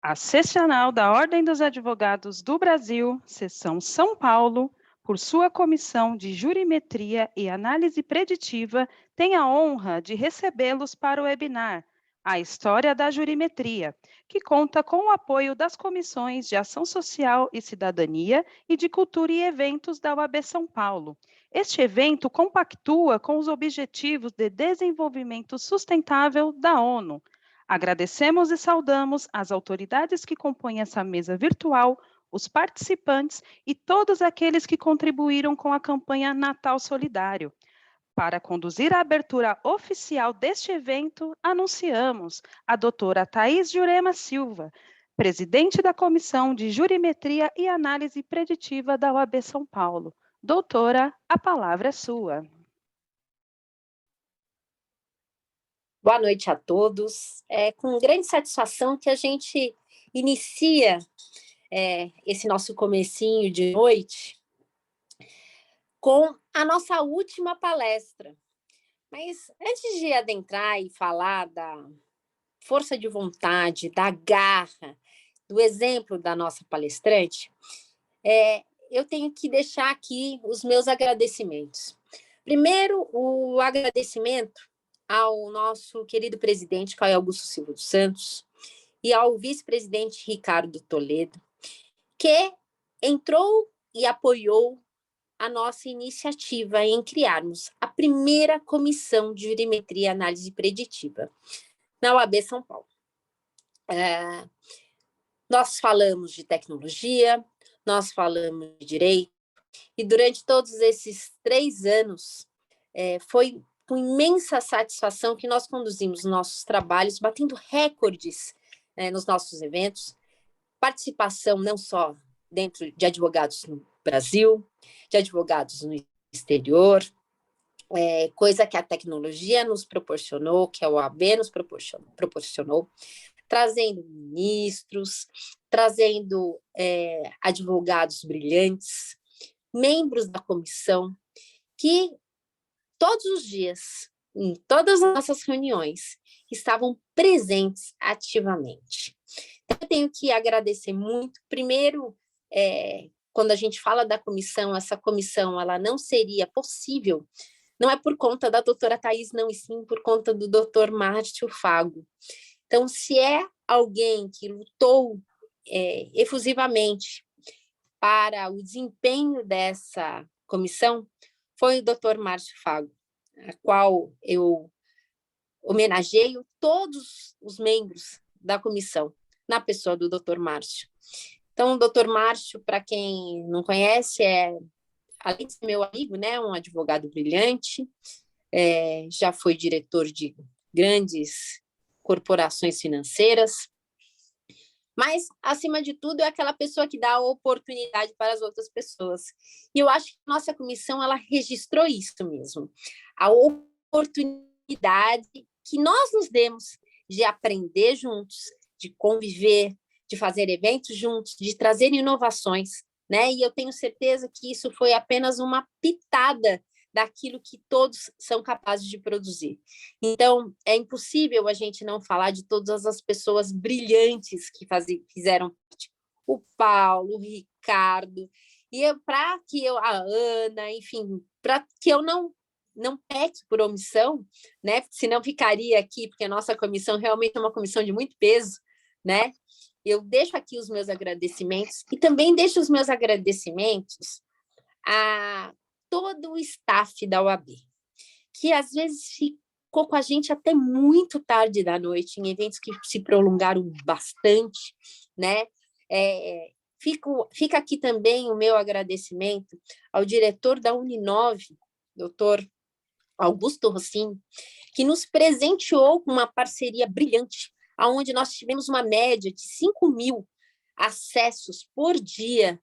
A Seccional da Ordem dos Advogados do Brasil, Seção São Paulo, por sua comissão de jurimetria e análise preditiva, tem a honra de recebê-los para o webinar A História da Jurimetria, que conta com o apoio das comissões de Ação Social e Cidadania e de Cultura e Eventos da UAB São Paulo. Este evento compactua com os Objetivos de Desenvolvimento Sustentável da ONU. Agradecemos e saudamos as autoridades que compõem essa mesa virtual, os participantes e todos aqueles que contribuíram com a campanha Natal Solidário. Para conduzir a abertura oficial deste evento, anunciamos a doutora Thaís Jurema Silva, presidente da Comissão de Jurimetria e Análise Preditiva da UAB São Paulo. Doutora, a palavra é sua. Boa noite a todos. É com grande satisfação que a gente inicia esse nosso comecinho de noite com a nossa última palestra. Mas antes de adentrar e falar da força de vontade, da garra, do exemplo da nossa palestrante, eu tenho que deixar aqui os meus agradecimentos. Primeiro, o agradecimento ao nosso querido presidente Caio Augusto Silva dos Santos e ao vice-presidente Ricardo Toledo, que entrou e apoiou a nossa iniciativa em criarmos a primeira comissão de jurimetria e análise preditiva na UAB São Paulo. Nós falamos de tecnologia, nós falamos de direito, e durante todos esses 3 anos foi com imensa satisfação que nós conduzimos nossos trabalhos, batendo recordes nos nossos eventos, participação não só dentro de advogados no Brasil, de advogados no exterior, coisa que a tecnologia nos proporcionou, que a OAB nos proporcionou, trazendo ministros, trazendo advogados brilhantes, membros da comissão, que todos os dias, em todas as nossas reuniões, estavam presentes ativamente. Então, eu tenho que agradecer muito. Primeiro, quando a gente fala da comissão, essa comissão ela não seria possível, não é por conta da doutora Thaís, não, e sim por conta do doutor Márcio Fago. Então, se é alguém que lutou efusivamente para o desempenho dessa comissão, foi o doutor Márcio Fago, a qual eu homenageio todos os membros da comissão, na pessoa do doutor Márcio. Então, o doutor Márcio, para quem não conhece, além de ser meu amigo, um advogado brilhante, já foi diretor de grandes corporações financeiras, mas, acima de tudo, é aquela pessoa que dá oportunidade para as outras pessoas. E eu acho que a nossa comissão ela registrou isso mesmo. A oportunidade que nós nos demos de aprender juntos, de conviver, de fazer eventos juntos, de trazer inovações, E eu tenho certeza que isso foi apenas uma pitada daquilo que todos são capazes de produzir. Então, é impossível a gente não falar de todas as pessoas brilhantes que fizeram parte. O Paulo, o Ricardo, e para que a Ana, enfim, para que eu não peque por omissão, senão ficaria aqui, porque a nossa comissão realmente é uma comissão de muito peso, Eu deixo aqui os meus agradecimentos e também deixo os meus agradecimentos a todo o staff da UAB, que às vezes ficou com a gente até muito tarde da noite, em eventos que se prolongaram bastante, Fica aqui também o meu agradecimento ao diretor da Uninove, doutor Augusto Rossini, que nos presenteou com uma parceria brilhante, onde nós tivemos uma média de 5.000 acessos por dia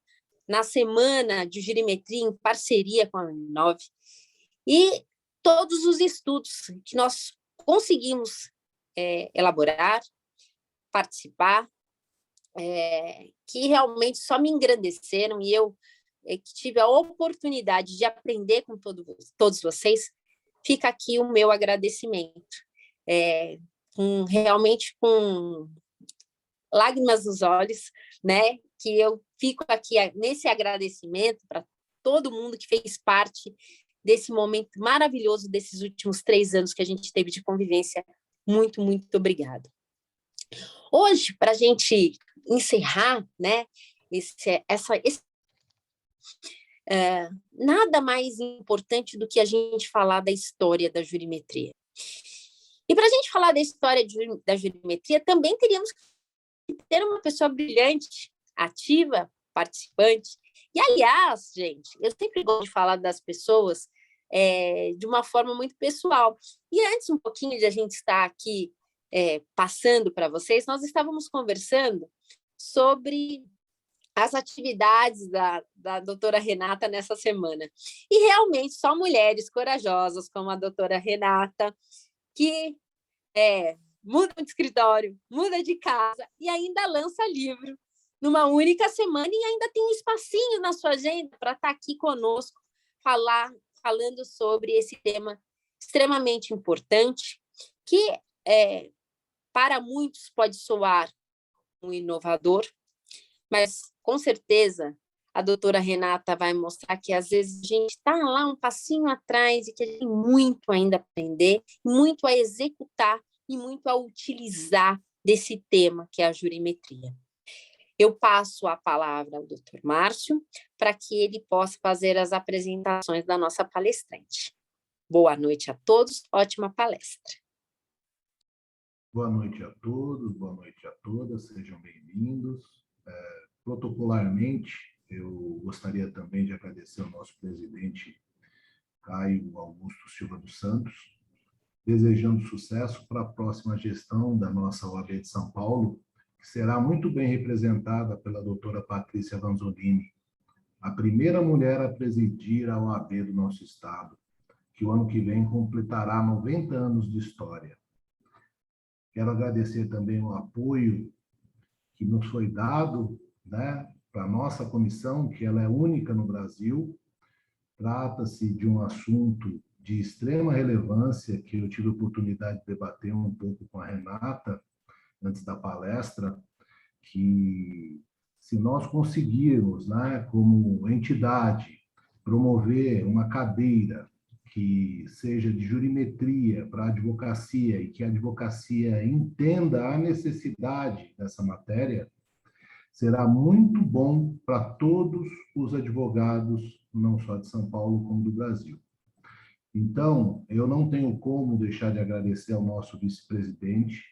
na semana de jurimetria em parceria com a Uninove, e todos os estudos que nós conseguimos elaborar, participar, que realmente só me engrandeceram, e eu que tive a oportunidade de aprender com todos vocês, fica aqui o meu agradecimento. Realmente com lágrimas nos olhos, né? Que eu fico aqui nesse agradecimento para todo mundo que fez parte desse momento maravilhoso desses últimos 3 anos que a gente teve de convivência. Muito, muito obrigada. Hoje, para a gente encerrar, né, nada mais importante do que a gente falar da história da jurimetria. E para a gente falar da história da jurimetria, também teríamos que ter uma pessoa brilhante, ativa, participante. E, aliás, gente, eu sempre gosto de falar das pessoas de uma forma muito pessoal. E antes, um pouquinho de a gente estar aqui passando para vocês, nós estávamos conversando sobre as atividades da doutora Renata nessa semana. E, realmente, só mulheres corajosas, como a doutora Renata, que muda de escritório, muda de casa e ainda lança livro numa única semana e ainda tem um espacinho na sua agenda para estar aqui conosco, falando sobre esse tema extremamente importante, que para muitos pode soar um inovador, mas com certeza a doutora Renata vai mostrar que às vezes a gente está lá um passinho atrás e que a gente tem muito ainda a aprender, muito a executar e muito a utilizar desse tema que é a jurimetria. Eu passo a palavra ao Dr. Márcio para que ele possa fazer as apresentações da nossa palestrante. Boa noite a todos, ótima palestra. Boa noite a todos, boa noite a todas, sejam bem-vindos. Protocolarmente, eu gostaria também de agradecer ao nosso presidente Caio Augusto Silva dos Santos, desejando sucesso para a próxima gestão da nossa OAB de São Paulo, que será muito bem representada pela doutora Patrícia Vanzolini, a primeira mulher a presidir a OAB do nosso estado, que o ano que vem completará 90 anos de história. Quero agradecer também o apoio que nos foi dado, né, para a nossa comissão, que ela é única no Brasil. Trata-se de um assunto de extrema relevância, que eu tive a oportunidade de debater um pouco com a Renata, antes da palestra, que se nós conseguirmos, né, como entidade, promover uma cadeira que seja de jurimetria para a advocacia e que a advocacia entenda a necessidade dessa matéria, será muito bom para todos os advogados, não só de São Paulo, como do Brasil. Então, eu não tenho como deixar de agradecer ao nosso vice-presidente,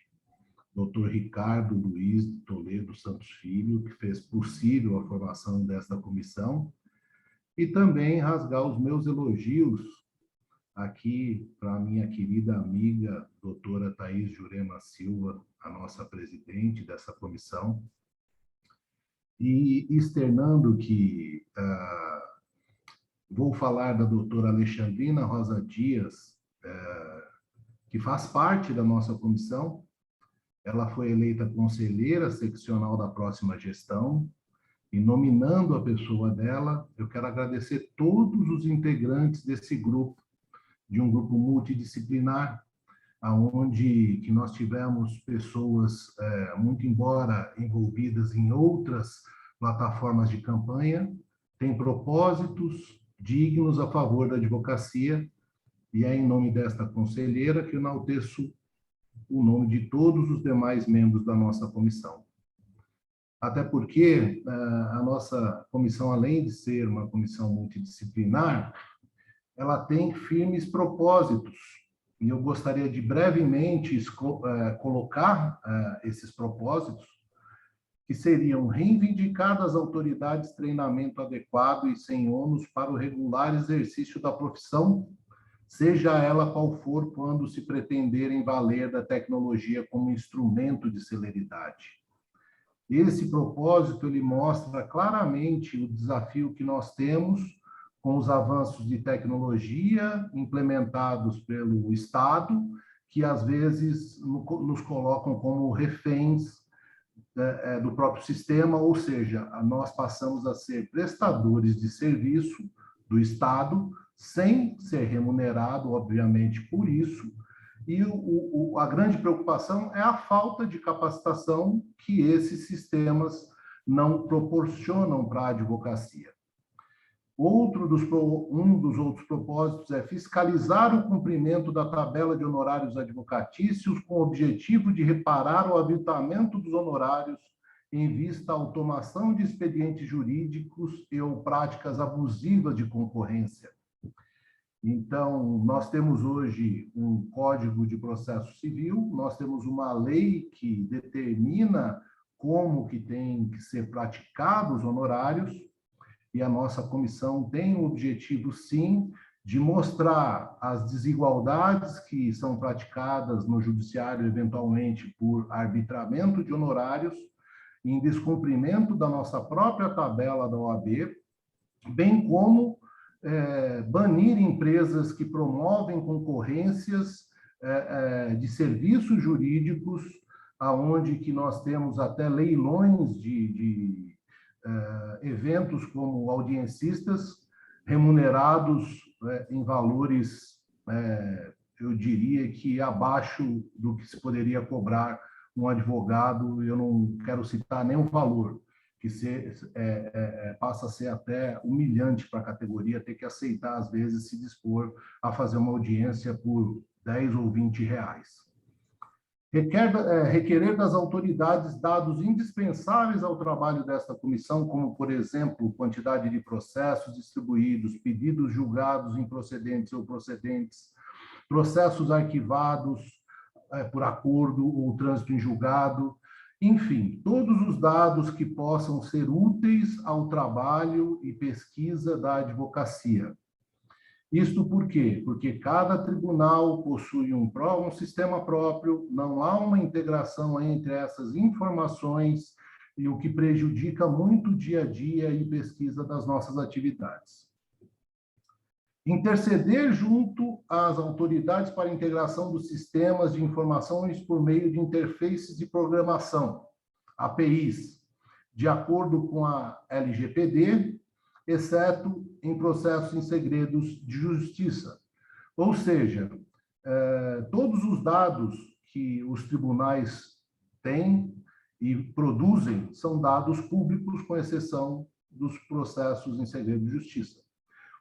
Dr. Ricardo Luiz Toledo Santos Filho, que fez possível a formação desta comissão, e também rasgar os meus elogios aqui para a minha querida amiga, doutora Thaís Jurema Silva, a nossa presidente dessa comissão, e externando que vou falar da doutora Alexandrina Rosa Dias, que faz parte da nossa comissão. Ela foi eleita conselheira seccional da próxima gestão, e nominando a pessoa dela, eu quero agradecer todos os integrantes desse grupo, de um grupo multidisciplinar, onde que nós tivemos pessoas, muito embora envolvidas em outras plataformas de campanha, têm propósitos dignos a favor da advocacia, e é em nome desta conselheira que eu enalteço o nome de todos os demais membros da nossa comissão. Até porque a nossa comissão, além de ser uma comissão multidisciplinar, ela tem firmes propósitos, e eu gostaria de brevemente colocar esses propósitos, que seriam reivindicar das autoridades treinamento adequado e sem ônus para o regular exercício da profissão, seja ela qual for, quando se pretenderem valer da tecnologia como instrumento de celeridade. Esse propósito, ele mostra claramente o desafio que nós temos com os avanços de tecnologia implementados pelo Estado, que às vezes nos colocam como reféns do próprio sistema, ou seja, nós passamos a ser prestadores de serviço do Estado, sem ser remunerado, obviamente, por isso, E a grande preocupação é a falta de capacitação que esses sistemas não proporcionam para a advocacia. Um dos outros propósitos é fiscalizar o cumprimento da tabela de honorários advocatícios com o objetivo de reparar o aviltamento dos honorários em vista à automação de expedientes jurídicos e ou práticas abusivas de concorrência. Então, nós temos hoje um Código de Processo Civil, nós temos uma lei que determina como que tem que ser praticados os honorários, e a nossa comissão tem o objetivo, sim, de mostrar as desigualdades que são praticadas no judiciário, eventualmente por arbitramento de honorários, em descumprimento da nossa própria tabela da OAB, bem como banir empresas que promovem concorrências de serviços jurídicos, aonde que nós temos até leilões de eventos como audiencistas remunerados em valores, eu diria que abaixo do que se poderia cobrar um advogado. Eu não quero citar nenhum valor, que passa a ser até humilhante para a categoria ter que aceitar, às vezes, se dispor a fazer uma audiência por 10 ou 20 reais. Requerer das autoridades dados indispensáveis ao trabalho desta comissão, como, por exemplo, quantidade de processos distribuídos, pedidos julgados improcedentes ou procedentes, processos arquivados por acordo ou trânsito em julgado, enfim, todos os dados que possam ser úteis ao trabalho e pesquisa da advocacia. Isto por quê? Porque cada tribunal possui um sistema próprio, não há uma integração entre essas informações, e o que prejudica muito o dia a dia e pesquisa das nossas atividades. Interceder junto às autoridades para a integração dos sistemas de informações por meio de interfaces de programação, APIs, de acordo com a LGPD, exceto em processos em segredos de justiça. Ou seja, todos os dados que os tribunais têm e produzem são dados públicos, com exceção dos processos em segredo de justiça.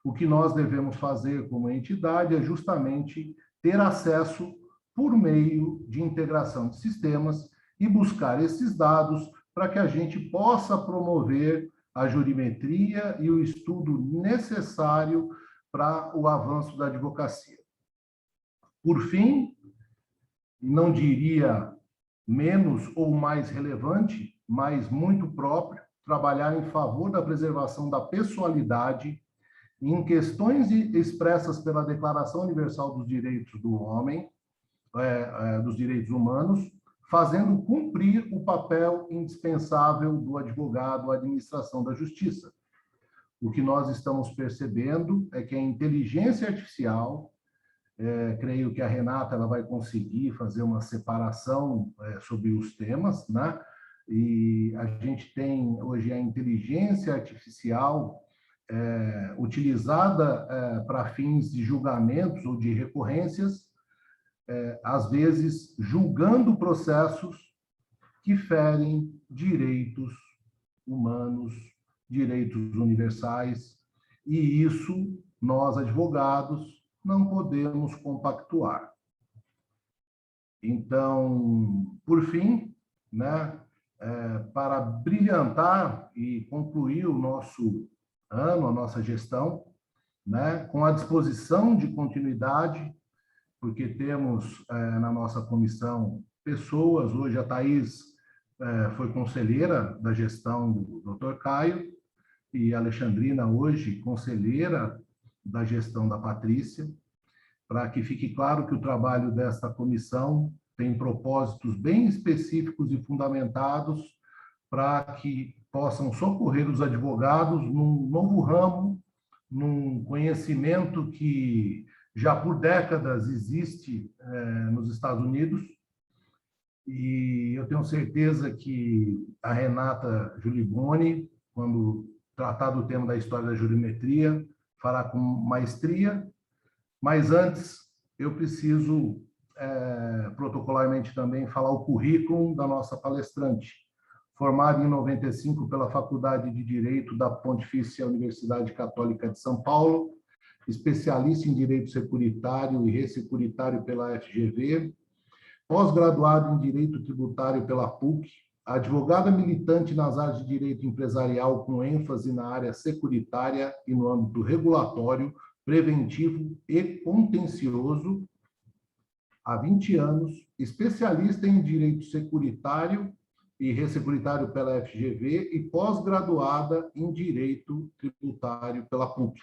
O que nós devemos fazer como entidade é justamente ter acesso por meio de integração de sistemas e buscar esses dados para que a gente possa promover a jurimetria e o estudo necessário para o avanço da advocacia. Por fim, não diria menos ou mais relevante, mas muito próprio, trabalhar em favor da preservação da pessoalidade em questões expressas pela Declaração Universal dos Direitos do Homem, dos Direitos Humanos, fazendo cumprir o papel indispensável do advogado à administração da justiça. O que nós estamos percebendo é que a inteligência artificial, creio que a Renata ela vai conseguir fazer uma separação sobre os temas, né? E a gente tem hoje a inteligência artificial utilizada para fins de julgamentos ou de recorrências, às vezes julgando processos que ferem direitos humanos, direitos universais, e isso nós, advogados, não podemos compactuar. Então, por fim, né, para brilhantar e concluir o nosso ano, a nossa gestão, né, com a disposição de continuidade, porque temos na nossa comissão pessoas, hoje a Thaís foi conselheira da gestão do Dr. Caio, e a Alexandrina hoje conselheira da gestão da Patrícia, para que fique claro que o trabalho desta comissão tem propósitos bem específicos e fundamentados para que possam socorrer os advogados num novo ramo, num conhecimento que já por décadas existe nos Estados Unidos, e eu tenho certeza que a Renata Giuliboni, quando tratar do tema da história da jurimetria, fará com maestria, mas antes eu preciso protocolarmente também, falar o currículo da nossa palestrante. Formada em 95 pela Faculdade de Direito da Pontifícia Universidade Católica de São Paulo, especialista em Direito Securitário e Ressecuritário pela FGV, pós-graduado em Direito Tributário pela PUC, advogada militante nas áreas de direito empresarial com ênfase na área securitária e no âmbito regulatório, preventivo e contencioso, há 20 anos, especialista em Direito Securitário e Ressecuritário pela FGV e pós-graduada em Direito Tributário pela PUC.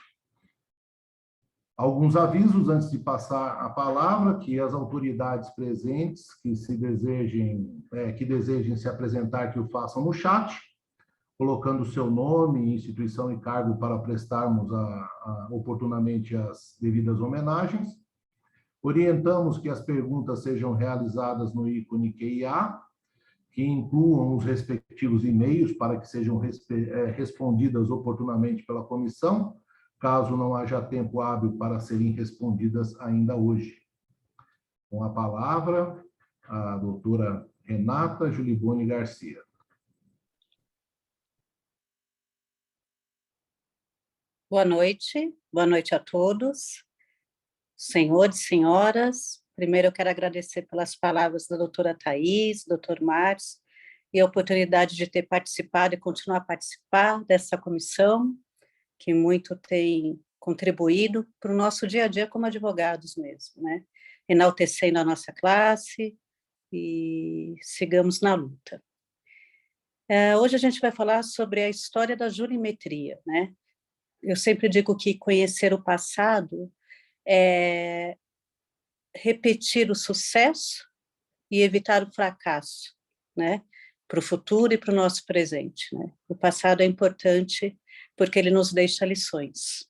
Alguns avisos antes de passar a palavra, que as autoridades presentes que desejem se apresentar, que o façam no chat, colocando o seu nome, instituição e cargo para prestarmos oportunamente as devidas homenagens. Orientamos que as perguntas sejam realizadas no ícone QIA, que incluam os respectivos e-mails para que sejam respondidas oportunamente pela comissão, caso não haja tempo hábil para serem respondidas ainda hoje. Com a palavra, a doutora Renata Julibone Garcia. Boa noite a todos, senhores, senhoras. Primeiro eu quero agradecer pelas palavras da doutora Thais, doutor Márcio, e a oportunidade de ter participado e continuar a participar dessa comissão, que muito tem contribuído para o nosso dia a dia como advogados mesmo, né? Enaltecendo a nossa classe e sigamos na luta. Hoje a gente vai falar sobre a história da jurimetria, né? Eu sempre digo que conhecer o passado é repetir o sucesso e evitar o fracasso, né? Para o futuro e para o nosso presente, né? O passado é importante porque ele nos deixa lições.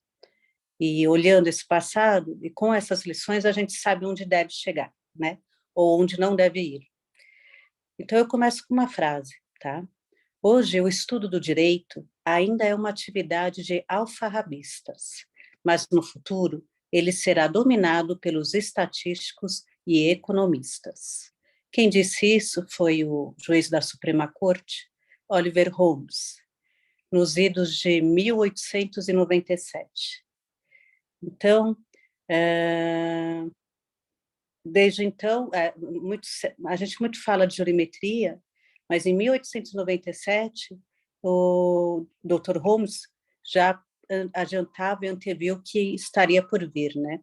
E olhando esse passado, e com essas lições, a gente sabe onde deve chegar, né? Ou onde não deve ir. Então, eu começo com uma frase, tá? Hoje, o estudo do direito ainda é uma atividade de alfarrabistas, mas no futuro ele será dominado pelos estatísticos e economistas. Quem disse isso foi o juiz da Suprema Corte, Oliver Holmes, nos idos de 1897. Então, desde então, a gente muito fala de jurimetria, mas em 1897, o Dr. Holmes já adiantava e anteviu que estaria por vir, né?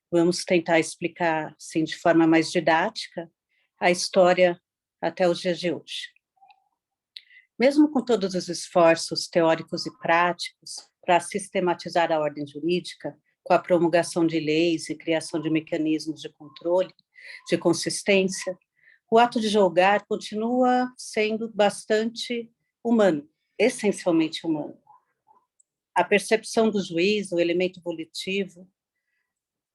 Vamos tentar explicar, assim, de forma mais didática, a história até os dias de hoje. Mesmo com todos os esforços teóricos e práticos para sistematizar a ordem jurídica, com a promulgação de leis e criação de mecanismos de controle, de consistência, o ato de julgar continua sendo bastante humano, essencialmente humano. A percepção do juiz, o elemento volitivo,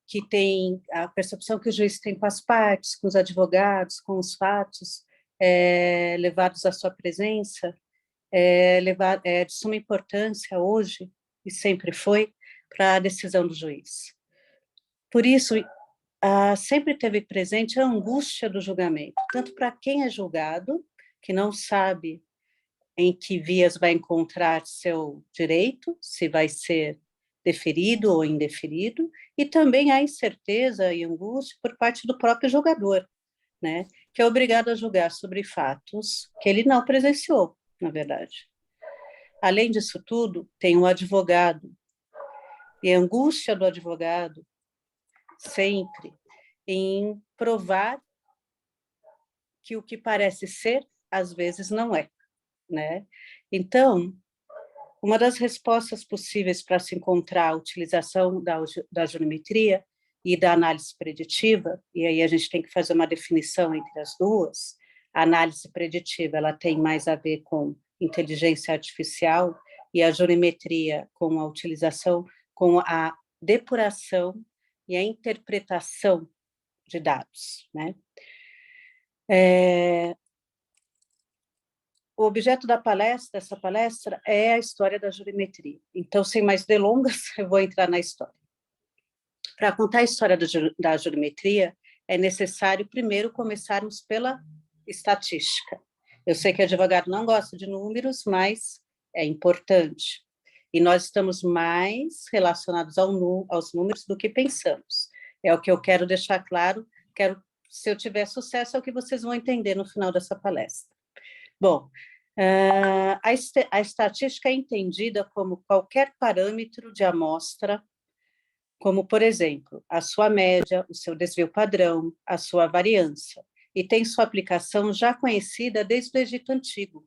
que tem a percepção que o juiz tem com as partes, com os advogados, com os fatos levados à sua presença, é de suma importância hoje, e sempre foi, para a decisão do juiz. Por isso, sempre teve presente a angústia do julgamento, tanto para quem é julgado, que não sabe em que vias vai encontrar seu direito, se vai ser deferido ou indeferido, e também a incerteza e angústia por parte do próprio julgador, né, que é obrigado a julgar sobre fatos que ele não presenciou, na verdade. Além disso tudo, tem o advogado, e a angústia do advogado sempre em provar que o que parece ser, às vezes não é, né? Então, uma das respostas possíveis para se encontrar a utilização da jurimetria e da análise preditiva, e aí a gente tem que fazer uma definição entre as duas. A análise preditiva, ela tem mais a ver com inteligência artificial, e a jurimetria com a utilização, com a depuração e a interpretação de dados, né? O objeto dessa palestra é a história da jurimetria. Então, sem mais delongas, eu vou entrar na história. Para contar a história da jurimetria, é necessário primeiro começarmos pela estatística. Eu sei que advogado não gosta de números, mas é importante. E nós estamos mais relacionados aos números do que pensamos. É o que eu quero deixar claro. Se eu tiver sucesso, é o que vocês vão entender no final dessa palestra. Bom, a estatística é entendida como qualquer parâmetro de amostra, como, por exemplo, a sua média, o seu desvio padrão, a sua variância, e tem sua aplicação já conhecida desde o Egito Antigo,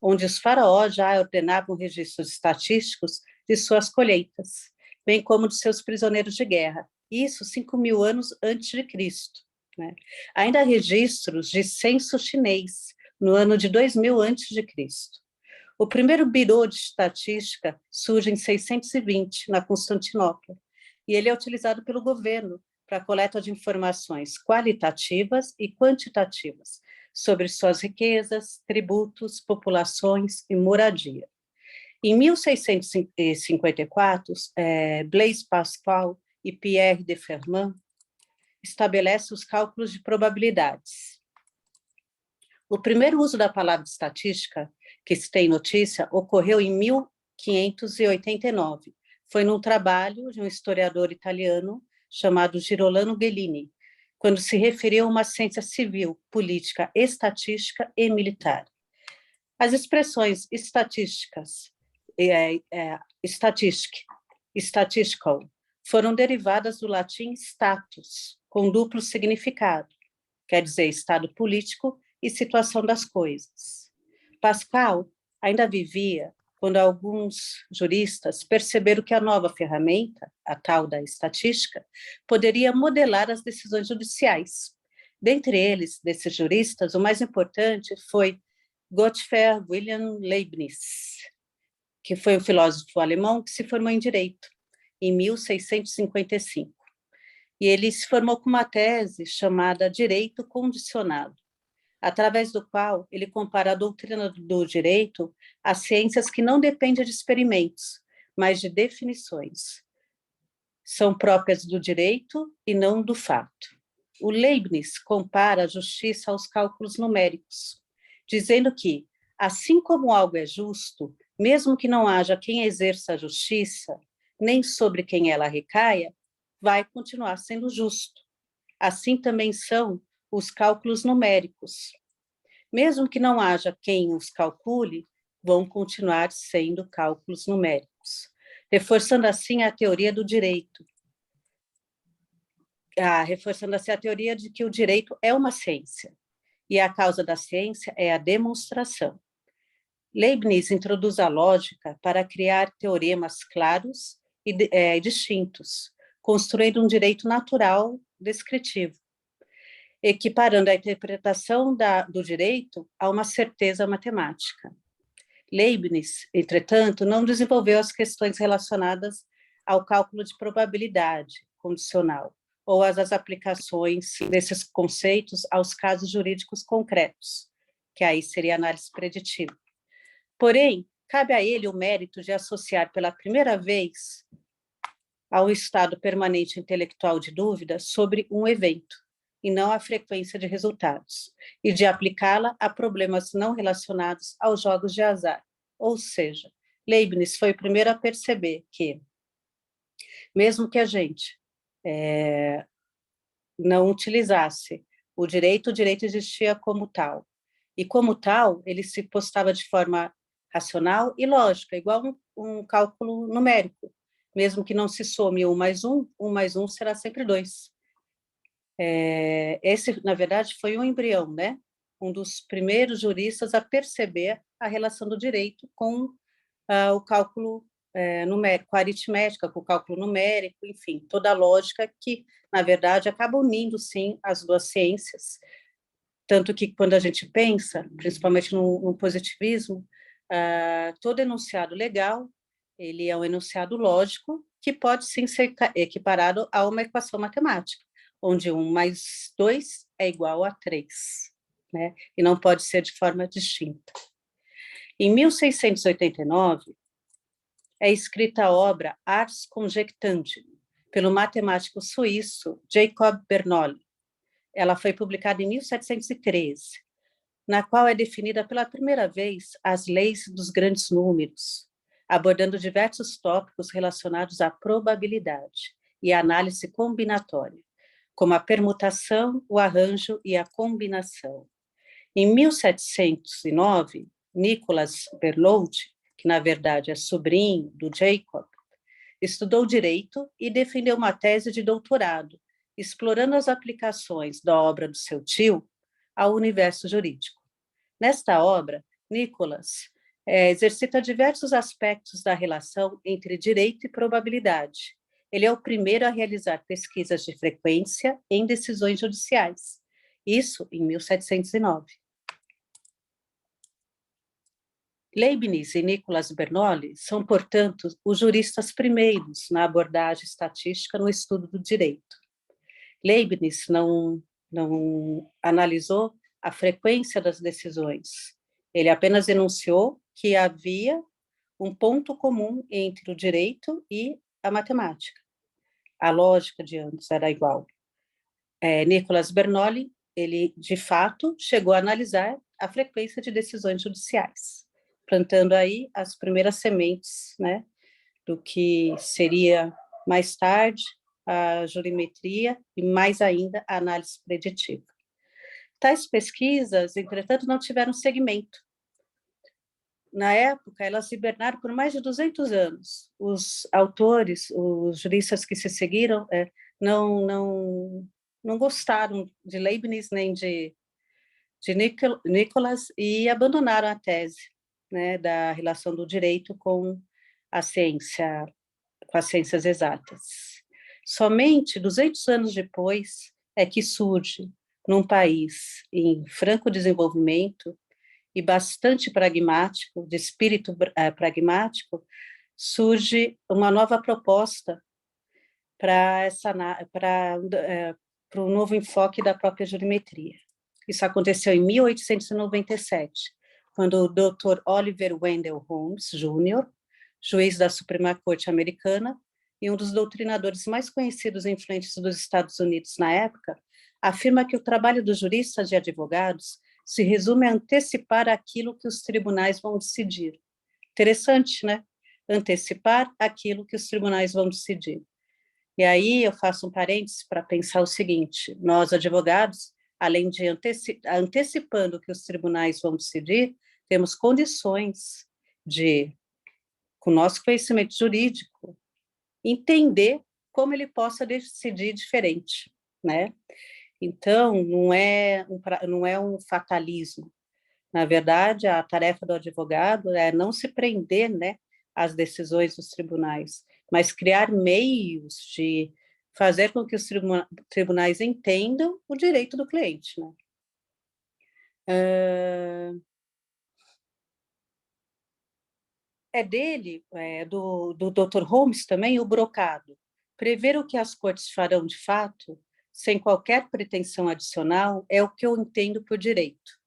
onde os faraós já ordenavam registros estatísticos de suas colheitas, bem como de seus prisioneiros de guerra, isso 5.000 anos antes de Cristo. Né? Ainda há registros de censo chinês, no ano de 2000 antes de Cristo. O primeiro birô de estatística surge em 620, na Constantinopla, e ele é utilizado pelo governo para a coleta de informações qualitativas e quantitativas sobre suas riquezas, tributos, populações e moradia. Em 1654, Blaise Pascal e Pierre de Fermat estabelecem os cálculos de probabilidades. O primeiro uso da palavra estatística, que se tem notícia, ocorreu em 1589. Foi num trabalho de um historiador italiano chamado Girolamo Ghellini, quando se referiu a uma ciência civil, política, estatística e militar. As expressões statistical, foram derivadas do latim status, com duplo significado, quer dizer, estado político e situação das coisas. Pascal ainda vivia quando alguns juristas perceberam que a nova ferramenta, a tal da estatística, poderia modelar as decisões judiciais. Dentre eles, desses juristas, o mais importante foi Gottfried Wilhelm Leibniz, que foi um filósofo alemão que se formou em Direito, em 1655. E ele se formou com uma tese chamada Direito Condicionado, através do qual ele compara a doutrina do direito às ciências que não dependem de experimentos, mas de definições. São próprias do direito e não do fato. O Leibniz compara a justiça aos cálculos numéricos, dizendo que, assim como algo é justo, mesmo que não haja quem exerça a justiça, nem sobre quem ela recaia, vai continuar sendo justo. Assim também são os cálculos numéricos. Mesmo que não haja quem os calcule, vão continuar sendo cálculos numéricos, reforçando assim a teoria do direito. Reforçando assim a teoria de que o direito é uma ciência, e a causa da ciência é a demonstração. Leibniz introduz a lógica para criar teoremas claros e distintos, construindo um direito natural descritivo, equiparando a interpretação do direito a uma certeza matemática. Leibniz, entretanto, não desenvolveu as questões relacionadas ao cálculo de probabilidade condicional, ou as aplicações desses conceitos aos casos jurídicos concretos, que aí seria análise preditiva. Porém, cabe a ele o mérito de associar pela primeira vez ao estado permanente intelectual de dúvida sobre um evento, e não a frequência de resultados, e de aplicá-la a problemas não relacionados aos jogos de azar. Ou seja, Leibniz foi o primeiro a perceber que, mesmo que a gente não utilizasse o direito existia como tal. E como tal, ele se postava de forma racional e lógica, igual um cálculo numérico. Mesmo que não se some 1 mais 1 será sempre 2. Esse, na verdade, foi um embrião, né? Um dos primeiros juristas a perceber a relação do direito com o cálculo numérico, a aritmética, com o cálculo numérico, enfim, toda a lógica que, na verdade, acaba unindo, sim, as duas ciências. Tanto que, quando a gente pensa, principalmente no positivismo, todo enunciado legal, ele é um enunciado lógico que pode, sim, ser equiparado a uma equação matemática, onde 1 mais 2 é igual a 3, né? E não pode ser de forma distinta. Em 1689, é escrita a obra Ars Conjectandi, pelo matemático suíço Jacob Bernoulli. ela foi publicada em 1713, na qual é definida pela primeira vez as leis dos grandes números, abordando diversos tópicos relacionados à probabilidade e à análise combinatória, como a permutação, o arranjo e a combinação. Em 1709, Nicholas Berthollet, que na verdade é sobrinho do Jacob, estudou direito e defendeu uma tese de doutorado, explorando as aplicações da obra do seu tio ao universo jurídico. Nesta obra, Nicholas exercita diversos aspectos da relação entre direito e probabilidade. Ele é o primeiro a realizar pesquisas de frequência em decisões judiciais, isso em 1709. Leibniz e Nicolas Bernoulli são, portanto, os juristas primeiros na abordagem estatística no estudo do direito. Leibniz não analisou a frequência das decisões. Ele apenas enunciou que havia um ponto comum entre o direito e a matemática. A lógica de ambos era igual. Nicolas Bernoulli, ele, de fato, chegou a analisar a frequência de decisões judiciais, plantando aí as primeiras sementes, né, do que seria, mais tarde, a jurimetria e, mais ainda, a análise preditiva. Tais pesquisas, entretanto, não tiveram seguimento. Na época, elas hibernaram por mais de 200 anos. Os autores, os juristas que se seguiram, não gostaram de Leibniz nem de Nicholas e abandonaram a tese, né, da relação do direito com a ciência, com as ciências exatas. Somente 200 anos depois é que surge, num país em franco desenvolvimento e bastante pragmático, de espírito pragmático, surge uma nova proposta para o novo enfoque da própria jurimetria. Isso aconteceu em 1897, quando o Dr. Oliver Wendell Holmes, Jr., juiz da Suprema Corte Americana e um dos doutrinadores mais conhecidos e influentes dos Estados Unidos na época, afirma que o trabalho dos juristas e advogados se resume a antecipar aquilo que os tribunais vão decidir. Interessante, né? Antecipar aquilo que os tribunais vão decidir. E aí eu faço um parênteses para pensar o seguinte: nós, advogados, além de antecipando o que os tribunais vão decidir, temos condições de, com o nosso conhecimento jurídico, entender como ele possa decidir diferente, né? Então, não é um fatalismo. Na verdade, a tarefa do advogado é não se prender, né, às decisões dos tribunais, mas criar meios de fazer com que os tribunais entendam o direito do cliente, né? Do Dr. Holmes também, o brocado. Prever o que as cortes farão de fato, sem qualquer pretensão adicional, é o que eu entendo por direito.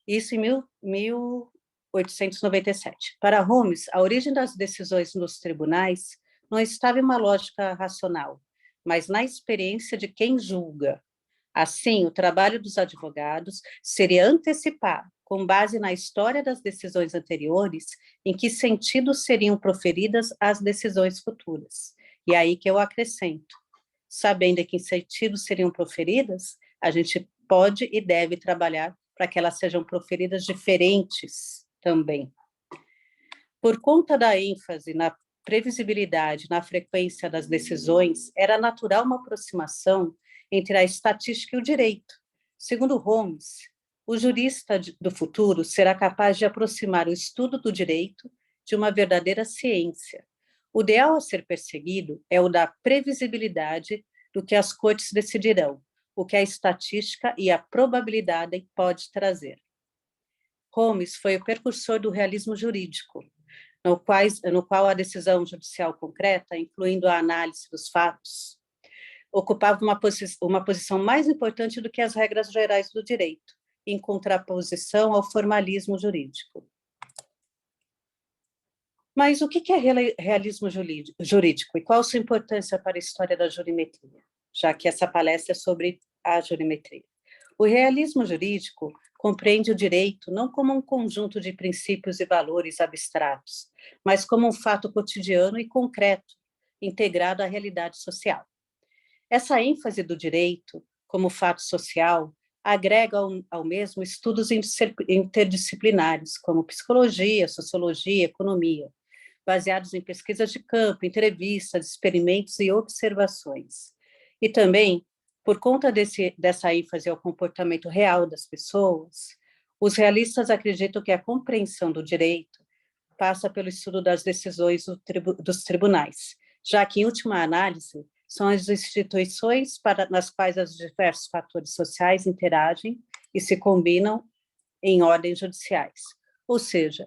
Isso em 1897. Para Holmes, a origem das decisões nos tribunais não estava em uma lógica racional, mas na experiência de quem julga. Assim, o trabalho dos advogados seria antecipar, com base na história das decisões anteriores, em que sentido seriam proferidas as decisões futuras. E aí que eu acrescento, sabendo em que sentido seriam proferidas, a gente pode e deve trabalhar para que elas sejam proferidas diferentes também. Por conta da ênfase na previsibilidade, na frequência das decisões, era natural uma aproximação entre a estatística e o direito. Segundo Holmes, o jurista do futuro será capaz de aproximar o estudo do direito de uma verdadeira ciência. O ideal a ser perseguido é o da previsibilidade do que as cortes decidirão, o que a estatística e a probabilidade pode trazer. Holmes foi o precursor do realismo jurídico, no qual a decisão judicial concreta, incluindo a análise dos fatos, ocupava uma posição mais importante do que as regras gerais do direito, em contraposição ao formalismo jurídico. Mas o que é realismo jurídico e qual sua importância para a história da jurimetria? Já que essa palestra é sobre a jurimetria. O realismo jurídico compreende o direito não como um conjunto de princípios e valores abstratos, mas como um fato cotidiano e concreto, integrado à realidade social. Essa ênfase do direito como fato social agrega ao mesmo estudos interdisciplinares, como psicologia, sociologia, economia, baseados em pesquisas de campo, entrevistas, experimentos e observações. E também, por conta dessa ênfase ao comportamento real das pessoas, os realistas acreditam que a compreensão do direito passa pelo estudo das decisões dos tribunais, já que, em última análise, são as instituições nas quais os diversos fatores sociais interagem e se combinam em ordens judiciais. Ou seja,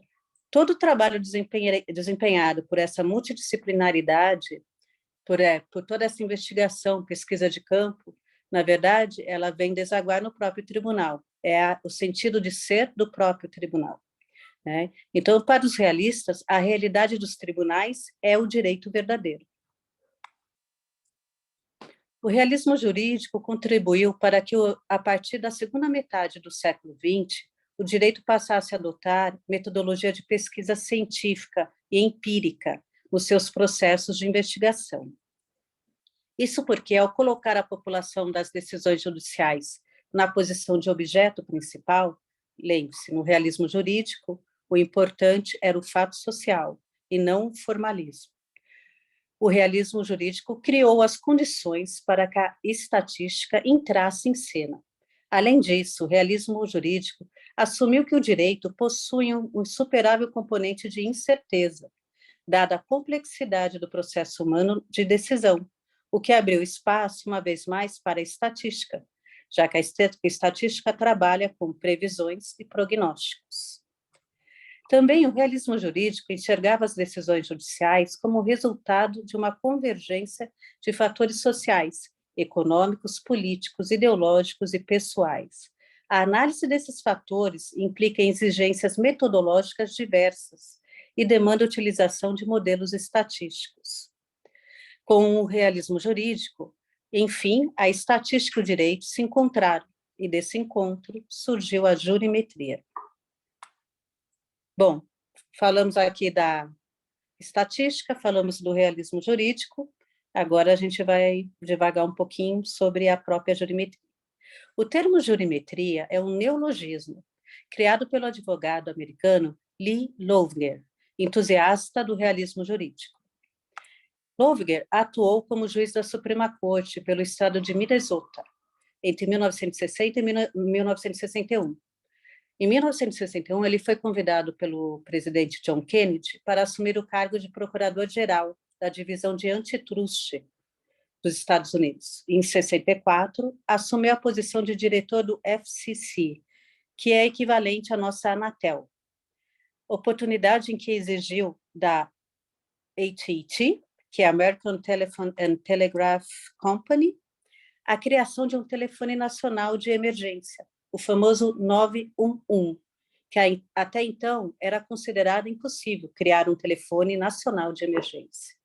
todo o trabalho desempenhado por essa multidisciplinaridade, por toda essa investigação, pesquisa de campo, na verdade, ela vem desaguar no próprio tribunal. É o sentido de ser do próprio tribunal, né? Então, para os realistas, a realidade dos tribunais é o direito verdadeiro. O realismo jurídico contribuiu para que, a partir da segunda metade do século XX, o direito passasse a adotar metodologia de pesquisa científica e empírica nos seus processos de investigação. Isso porque, ao colocar a população das decisões judiciais na posição de objeto principal, lembre-se, no realismo jurídico, o importante era o fato social e não o formalismo. O realismo jurídico criou as condições para que a estatística entrasse em cena. Além disso, o realismo jurídico assumiu que o direito possui um insuperável componente de incerteza, dada a complexidade do processo humano de decisão, o que abriu espaço, uma vez mais, para a estatística, já que a estatística trabalha com previsões e prognósticos. Também o realismo jurídico enxergava as decisões judiciais como resultado de uma convergência de fatores sociais, econômicos, políticos, ideológicos e pessoais. A análise desses fatores implica exigências metodológicas diversas e demanda a utilização de modelos estatísticos. Com o realismo jurídico, enfim, a estatística e o direito se encontraram, e desse encontro surgiu a jurimetria. Bom, falamos aqui da estatística, falamos do realismo jurídico, agora a gente vai devagar um pouquinho sobre a própria jurimetria. O termo jurimetria é um neologismo, criado pelo advogado americano Lee Loevner, entusiasta do realismo jurídico. Loevner atuou como juiz da Suprema Corte pelo estado de Minnesota, entre 1960 e 1961. Em 1961, ele foi convidado pelo presidente John Kennedy para assumir o cargo de procurador-geral da Divisão de Antitruste dos Estados Unidos. Em 64, assumiu a posição de diretor do FCC, que é equivalente à nossa Anatel, oportunidade em que exigiu da AT&T, que é a American Telephone and Telegraph Company, a criação de um telefone nacional de emergência, o famoso 911, que até então era considerado impossível criar um telefone nacional de emergência.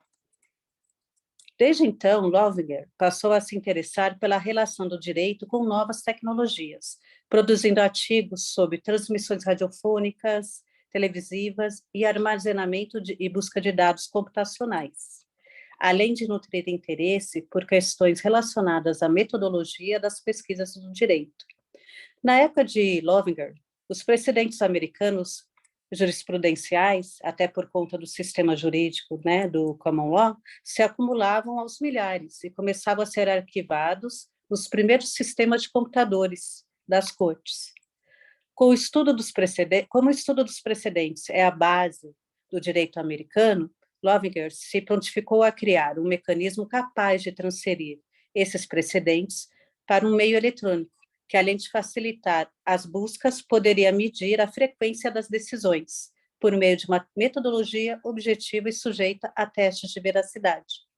Desde então, Loevner passou a se interessar pela relação do direito com novas tecnologias, produzindo artigos sobre transmissões radiofônicas, televisivas e armazenamento e busca de dados computacionais, além de nutrir interesse por questões relacionadas à metodologia das pesquisas do direito. Na época de Loevner, os precedentes americanos jurisprudenciais, até por conta do sistema jurídico, né, do common law, se acumulavam aos milhares e começavam a ser arquivados nos primeiros sistemas de computadores das cortes. Como o estudo dos precedentes é a base do direito americano, Loevner se prontificou a criar um mecanismo capaz de transferir esses precedentes para um meio eletrônico, que, além de facilitar as buscas, poderia medir a frequência das decisões, por meio de uma metodologia objetiva e sujeita a testes de veracidade.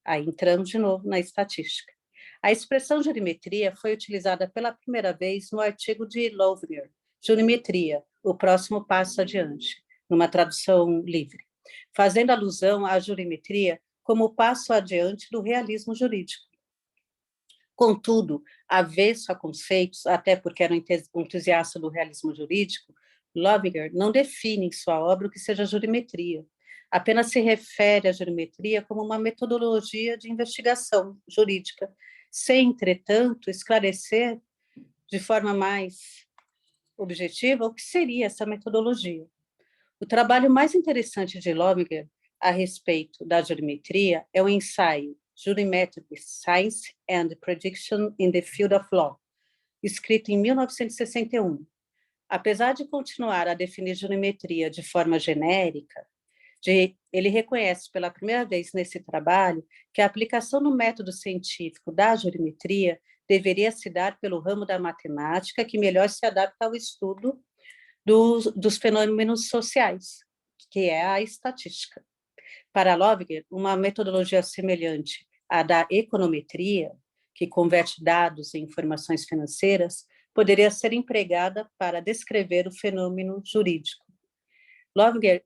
Aí entramos de novo na estatística. A expressão jurimetria foi utilizada pela primeira vez no artigo de Loevner, Jurimetria, o próximo passo adiante, numa tradução livre, fazendo alusão à jurimetria como o passo adiante do realismo jurídico. Contudo, avesso a conceitos, até porque era um entusiasta do realismo jurídico, Loviger não define em sua obra o que seja jurimetria. Apenas se refere à jurimetria como uma metodologia de investigação jurídica, sem, entretanto, esclarecer de forma mais objetiva o que seria essa metodologia. O trabalho mais interessante de Loviger a respeito da jurimetria é o ensaio Jurimetric Science and Prediction in the Field of Law, escrito em 1961. Apesar de continuar a definir jurimetria de forma genérica, ele reconhece pela primeira vez nesse trabalho que a aplicação no método científico da jurimetria deveria se dar pelo ramo da matemática que melhor se adapta ao estudo dos fenômenos sociais, que é a estatística. Para Loviger, uma metodologia semelhante à da econometria, que converte dados em informações financeiras, poderia ser empregada para descrever o fenômeno jurídico. Loviger,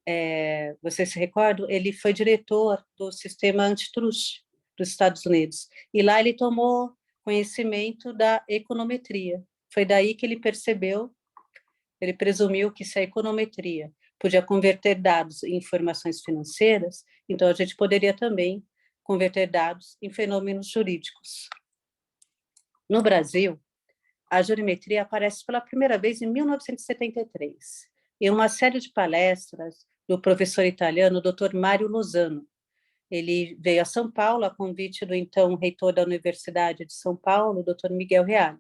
você se recorda, ele foi diretor do sistema antitrust dos Estados Unidos, e lá ele tomou conhecimento da econometria. Foi daí que ele presumiu que se a econometria podia converter dados em informações financeiras, então a gente poderia também converter dados em fenômenos jurídicos. No Brasil, a jurimetria aparece pela primeira vez em 1973, em uma série de palestras do professor italiano Dr. Mário Lozano. Ele veio a São Paulo a convite do então reitor da Universidade de São Paulo, Dr. Miguel Reale.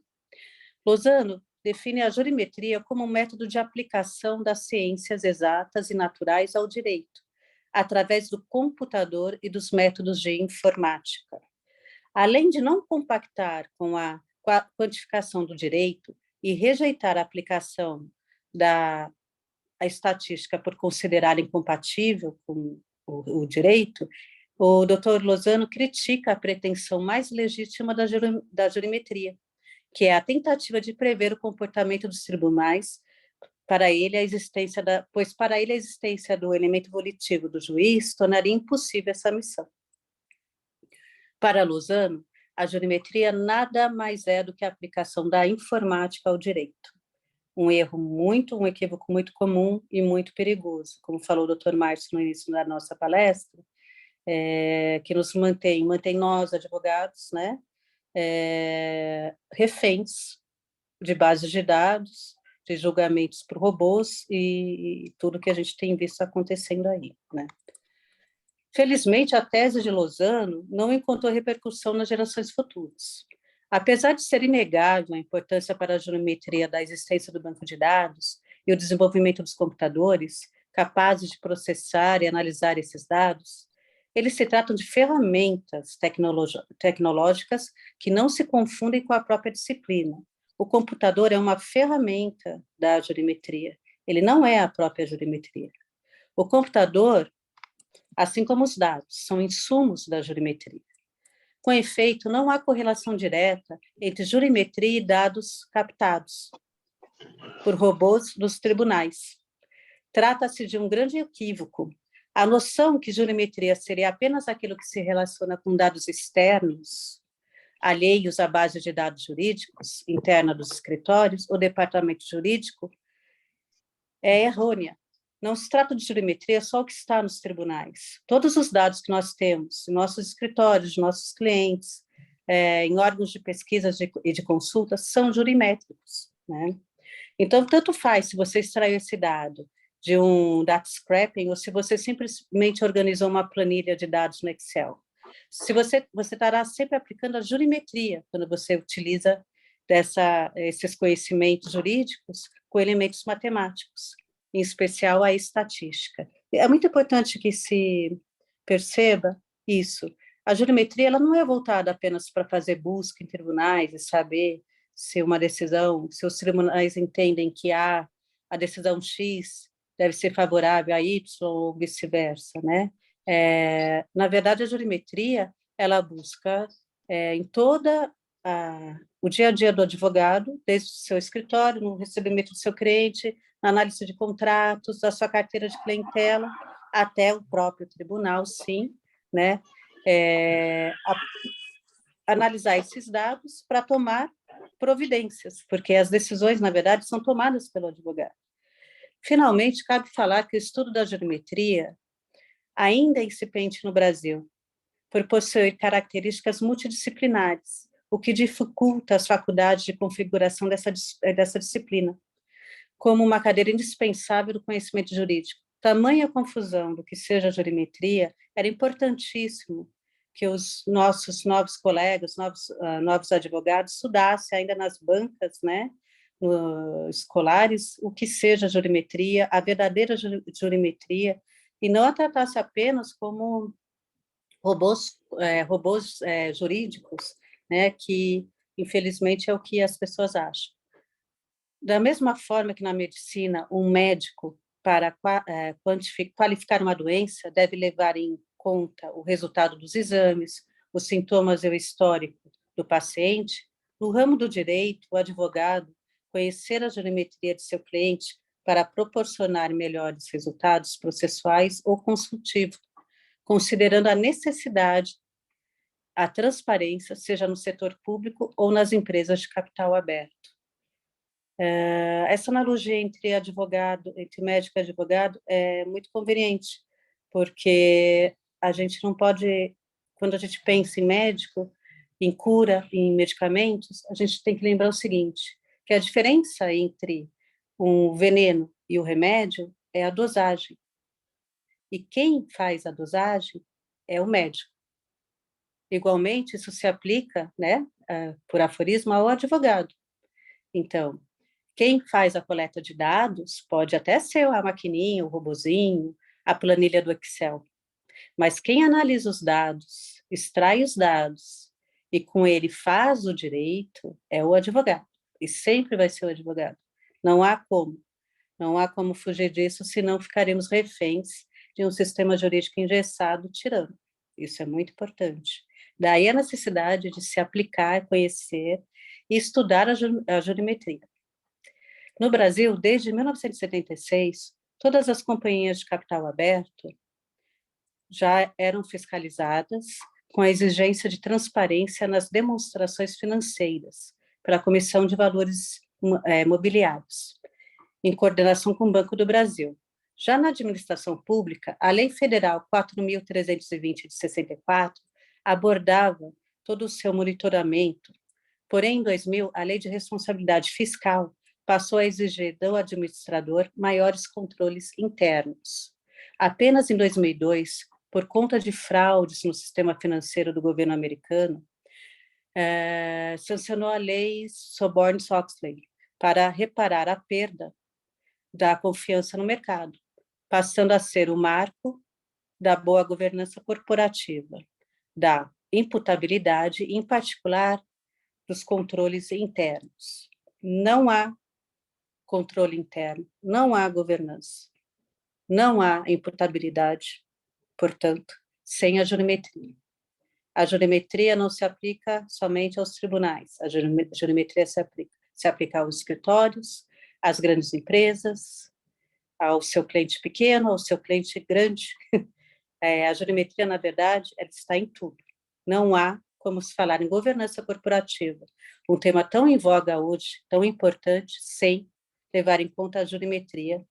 Lozano define a jurimetria como um método de aplicação das ciências exatas e naturais ao direito, através do computador e dos métodos de informática. Além de não compactar com a quantificação do direito e rejeitar a aplicação da estatística por considerar incompatível com o direito, o Dr. Lozano critica a pretensão mais legítima da jurimetria, que é a tentativa de prever o comportamento dos tribunais, pois para ele a existência do elemento volitivo do juiz tornaria impossível essa missão. Para Lozano, a jurimetria nada mais é do que a aplicação da informática ao direito. Um equívoco muito comum e muito perigoso, como falou o Dr. Márcio no início da nossa palestra, que nos mantém nós, advogados, né, reféns de bases de dados, de julgamentos por robôs e tudo que a gente tem visto acontecendo aí, né? Felizmente, a tese de Lozano não encontrou repercussão nas gerações futuras. Apesar de ser inegável a importância para a jurimetria da existência do banco de dados e o desenvolvimento dos computadores capazes de processar e analisar esses dados, eles se tratam de ferramentas tecnológicas que não se confundem com a própria disciplina. O computador é uma ferramenta da jurimetria, ele não é a própria jurimetria. O computador, assim como os dados, são insumos da jurimetria. Com efeito, não há correlação direta entre jurimetria e dados captados por robôs dos tribunais. Trata-se de um grande equívoco. A noção que jurimetria seria apenas aquilo que se relaciona com dados externos, alheios à base de dados jurídicos, interna dos escritórios ou departamento jurídico, é errônea. Não se trata de jurimetria só o que está nos tribunais. Todos os dados que nós temos em nossos escritórios, nossos clientes, em órgãos de pesquisa e de consulta, são jurimétricos, né? Então, tanto faz se você extraiu esse dado de um data scraping ou se você simplesmente organizou uma planilha de dados no Excel. Se você estará sempre aplicando a jurimetria quando você utiliza esses conhecimentos jurídicos com elementos matemáticos, em especial a estatística. É muito importante que se perceba isso. A jurimetria ela não é voltada apenas para fazer busca em tribunais e saber se uma decisão, se os tribunais entendem que a decisão X deve ser favorável a Y ou vice-versa, né? Na verdade, a jurimetria ela busca em toda o dia a dia do advogado, desde o seu escritório, no recebimento do seu cliente, na análise de contratos, da sua carteira de clientela, até o próprio tribunal, sim, né? analisar esses dados para tomar providências, porque as decisões, na verdade, são tomadas pelo advogado. Finalmente, cabe falar que o estudo da jurimetria ainda é incipiente no Brasil, por possuir características multidisciplinares, o que dificulta as faculdades de configuração dessa disciplina, como uma cadeira indispensável do conhecimento jurídico. Tamanha confusão do que seja a jurimetria, era importantíssimo que os nossos novos colegas, novos advogados, estudassem ainda nas bancas, né, escolares, o que seja a jurimetria, a verdadeira jurimetria, e não a tratasse apenas como robôs jurídicos, né, que, infelizmente, é o que as pessoas acham. Da mesma forma que na medicina, um médico, para qualificar uma doença, deve levar em conta o resultado dos exames, os sintomas e o histórico do paciente, no ramo do direito, o advogado, conhecer a jurimetria de seu cliente para proporcionar melhores resultados processuais ou consultivos, considerando a necessidade, a transparência, seja no setor público ou nas empresas de capital aberto. Essa analogia entre médico e advogado é muito conveniente, porque a gente não pode, quando a gente pensa em médico, em cura, em medicamentos, a gente tem que lembrar o seguinte, que a diferença entre um veneno e o remédio é a dosagem. E quem faz a dosagem é o médico. Igualmente, isso se aplica, né, por aforismo, ao advogado. Então, quem faz a coleta de dados pode até ser a maquininha, o robozinho, a planilha do Excel. Mas quem analisa os dados, extrai os dados e com ele faz o direito é o advogado. E sempre vai ser o advogado. Não há como fugir disso, senão ficaremos reféns de um sistema jurídico engessado, tirano. Isso é muito importante. Daí a necessidade de se aplicar, conhecer e estudar a jurimetria. No Brasil, desde 1976, todas as companhias de capital aberto já eram fiscalizadas com a exigência de transparência nas demonstrações financeiras para a Comissão de Valores Mobiliários, em coordenação com o Banco do Brasil. Já na administração pública, a Lei Federal 4.320 de 64 abordava todo o seu monitoramento. Porém, em 2000, a Lei de Responsabilidade Fiscal passou a exigir do administrador maiores controles internos. Apenas em 2002, por conta de fraudes no sistema financeiro do governo americano, sancionou a Lei Sarbanes-Oxley para reparar a perda da confiança no mercado, passando a ser o marco da boa governança corporativa, da imputabilidade, em particular, dos controles internos. Não há controle interno, não há governança, não há imputabilidade, portanto, sem a jurimetria. A jurimetria não se aplica somente aos tribunais, a jurimetria se aplica aos escritórios, às grandes empresas, ao seu cliente pequeno, ao seu cliente grande. A jurimetria, na verdade, ela está em tudo. Não há como se falar em governança corporativa, um tema tão em voga hoje, tão importante, sem levar em conta a jurimetria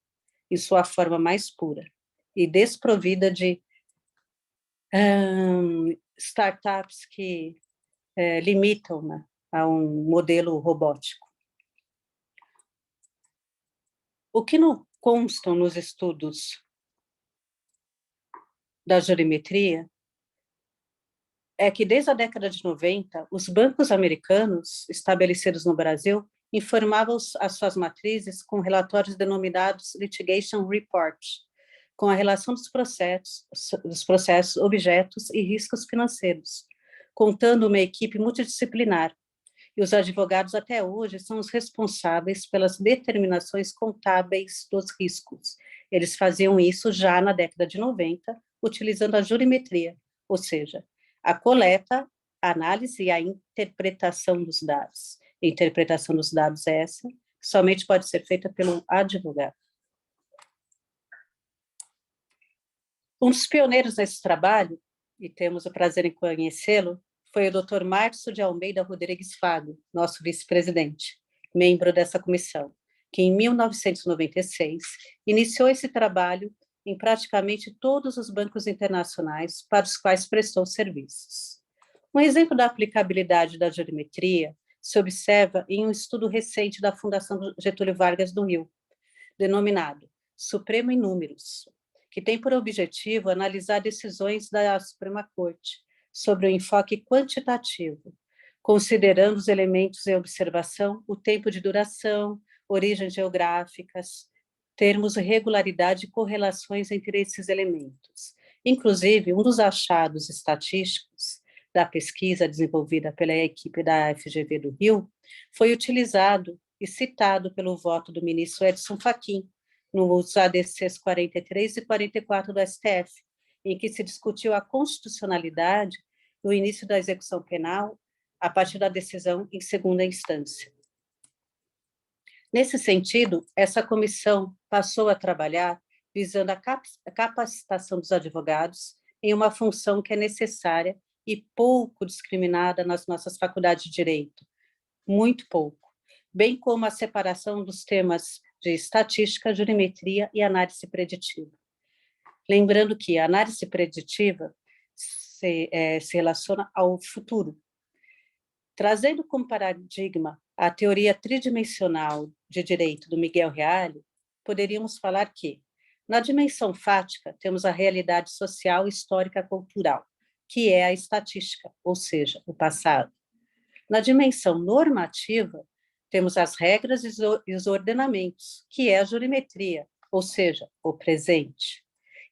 em sua forma mais pura e desprovida de startups que limitam, né, a um modelo robótico. O que não constam nos estudos da jurimetria é que, desde a década de 90, os bancos americanos estabelecidos no Brasil informavam as suas matrizes com relatórios denominados Litigation Report, com a relação dos processos, objetos e riscos financeiros, contando uma equipe multidisciplinar. E os advogados, até hoje, são os responsáveis pelas determinações contábeis dos riscos. Eles faziam isso já na década de 90, utilizando a jurimetria, ou seja, a coleta, a análise e a interpretação dos dados. A interpretação dos dados é essa, que somente pode ser feita pelo advogado. Um dos pioneiros nesse trabalho, e temos o prazer em conhecê-lo, foi o Dr. Márcio de Almeida Rodrigues Fago, nosso vice-presidente, membro dessa comissão, que em 1996 iniciou esse trabalho em praticamente todos os bancos internacionais para os quais prestou serviços. Um exemplo da aplicabilidade da geometria se observa em um estudo recente da Fundação Getúlio Vargas do Rio, denominado Supremo em Números, que tem por objetivo analisar decisões da Suprema Corte sobre o enfoque quantitativo, considerando os elementos em observação, o tempo de duração, origens geográficas, termos regularidade e correlações entre esses elementos. Inclusive, um dos achados estatísticos da pesquisa desenvolvida pela equipe da FGV do Rio foi utilizado e citado pelo voto do ministro Edson Fachin, nos ADCs 43 e 44 do STF, em que se discutiu a constitucionalidade do início da execução penal a partir da decisão em segunda instância. Nesse sentido, essa comissão passou a trabalhar visando a capacitação dos advogados em uma função que é necessária e pouco discriminada nas nossas faculdades de direito, muito pouco, bem como a separação dos temas de estatística, jurimetria e análise preditiva. Lembrando que a análise preditiva se relaciona ao futuro. Trazendo como paradigma a teoria tridimensional de direito do Miguel Reale, poderíamos falar que, na dimensão fática, temos a realidade social, histórica, cultural, que é a estatística, ou seja, o passado. Na dimensão normativa, temos as regras e os ordenamentos, que é a jurimetria, ou seja, o presente.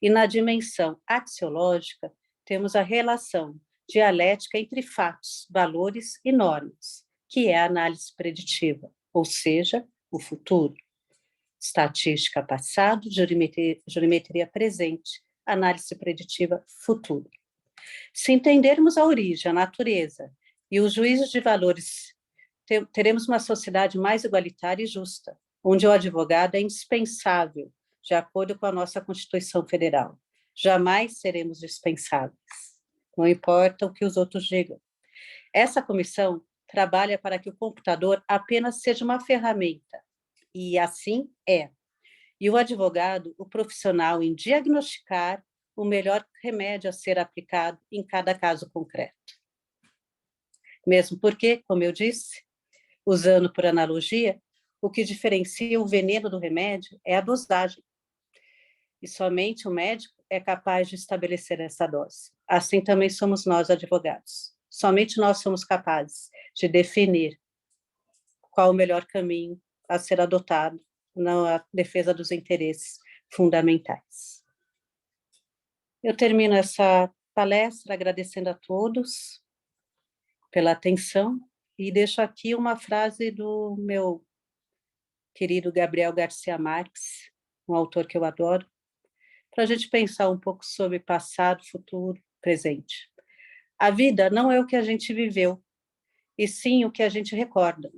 E na dimensão axiológica, temos a relação dialética entre fatos, valores e normas, que é a análise preditiva, ou seja, o futuro. Estatística passado, jurimetria presente, análise preditiva futuro. Se entendermos a origem, a natureza e os juízos de valores, teremos uma sociedade mais igualitária e justa, onde o advogado é indispensável, de acordo com a nossa Constituição Federal. Jamais seremos dispensáveis, não importa o que os outros digam. Essa comissão trabalha para que o computador apenas seja uma ferramenta, e assim é. E o advogado, o profissional em diagnosticar o melhor remédio a ser aplicado em cada caso concreto. Mesmo porque, como eu disse, usando por analogia, o que diferencia o veneno do remédio é a dosagem. E somente o médico é capaz de estabelecer essa dose. Assim também somos nós, advogados. Somente nós somos capazes de definir qual o melhor caminho a ser adotado na defesa dos interesses fundamentais. Eu termino essa palestra agradecendo a todos pela atenção e deixo aqui uma frase do meu querido Gabriel Garcia Marques, um autor que eu adoro, para a gente pensar um pouco sobre passado, futuro, presente. A vida não é o que a gente viveu, e sim o que a gente recorda,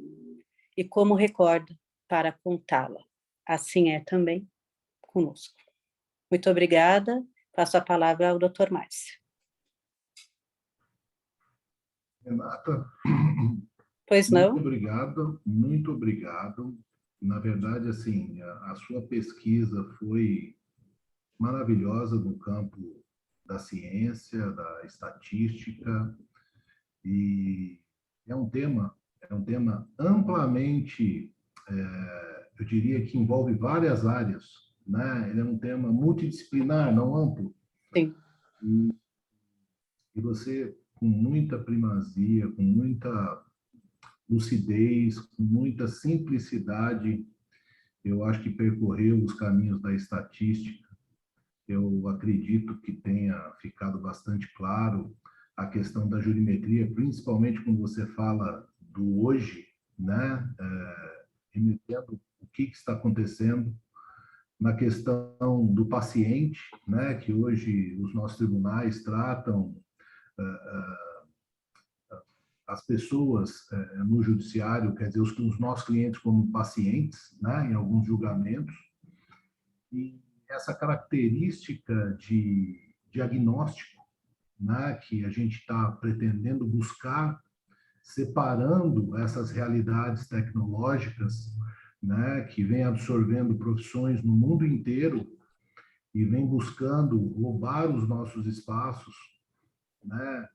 e como recorda para contá-la. Assim é também conosco. Muito obrigada. Passo a palavra ao Dr. Márcio. Renata, Pois não? Muito obrigado. Na verdade, assim, a sua pesquisa foi maravilhosa no campo da ciência, da estatística, e é um tema amplamente, eu diria que envolve várias áreas, né? Ele é um tema multidisciplinar, não amplo. Sim. E você, com muita primazia, com muita lucidez, com muita simplicidade, eu acho que percorreu os caminhos da estatística. Eu acredito que tenha ficado bastante claro a questão da jurimetria, principalmente quando você fala do hoje, né? Remetendo o que está acontecendo na questão do paciente, né? Que hoje os nossos tribunais tratam as pessoas no judiciário, quer dizer, os nossos clientes como pacientes, né? Em alguns julgamentos. E essa característica de diagnóstico, né, que a gente está pretendendo buscar, separando essas realidades tecnológicas, né, que vem absorvendo profissões no mundo inteiro e vem buscando roubar os nossos espaços, né?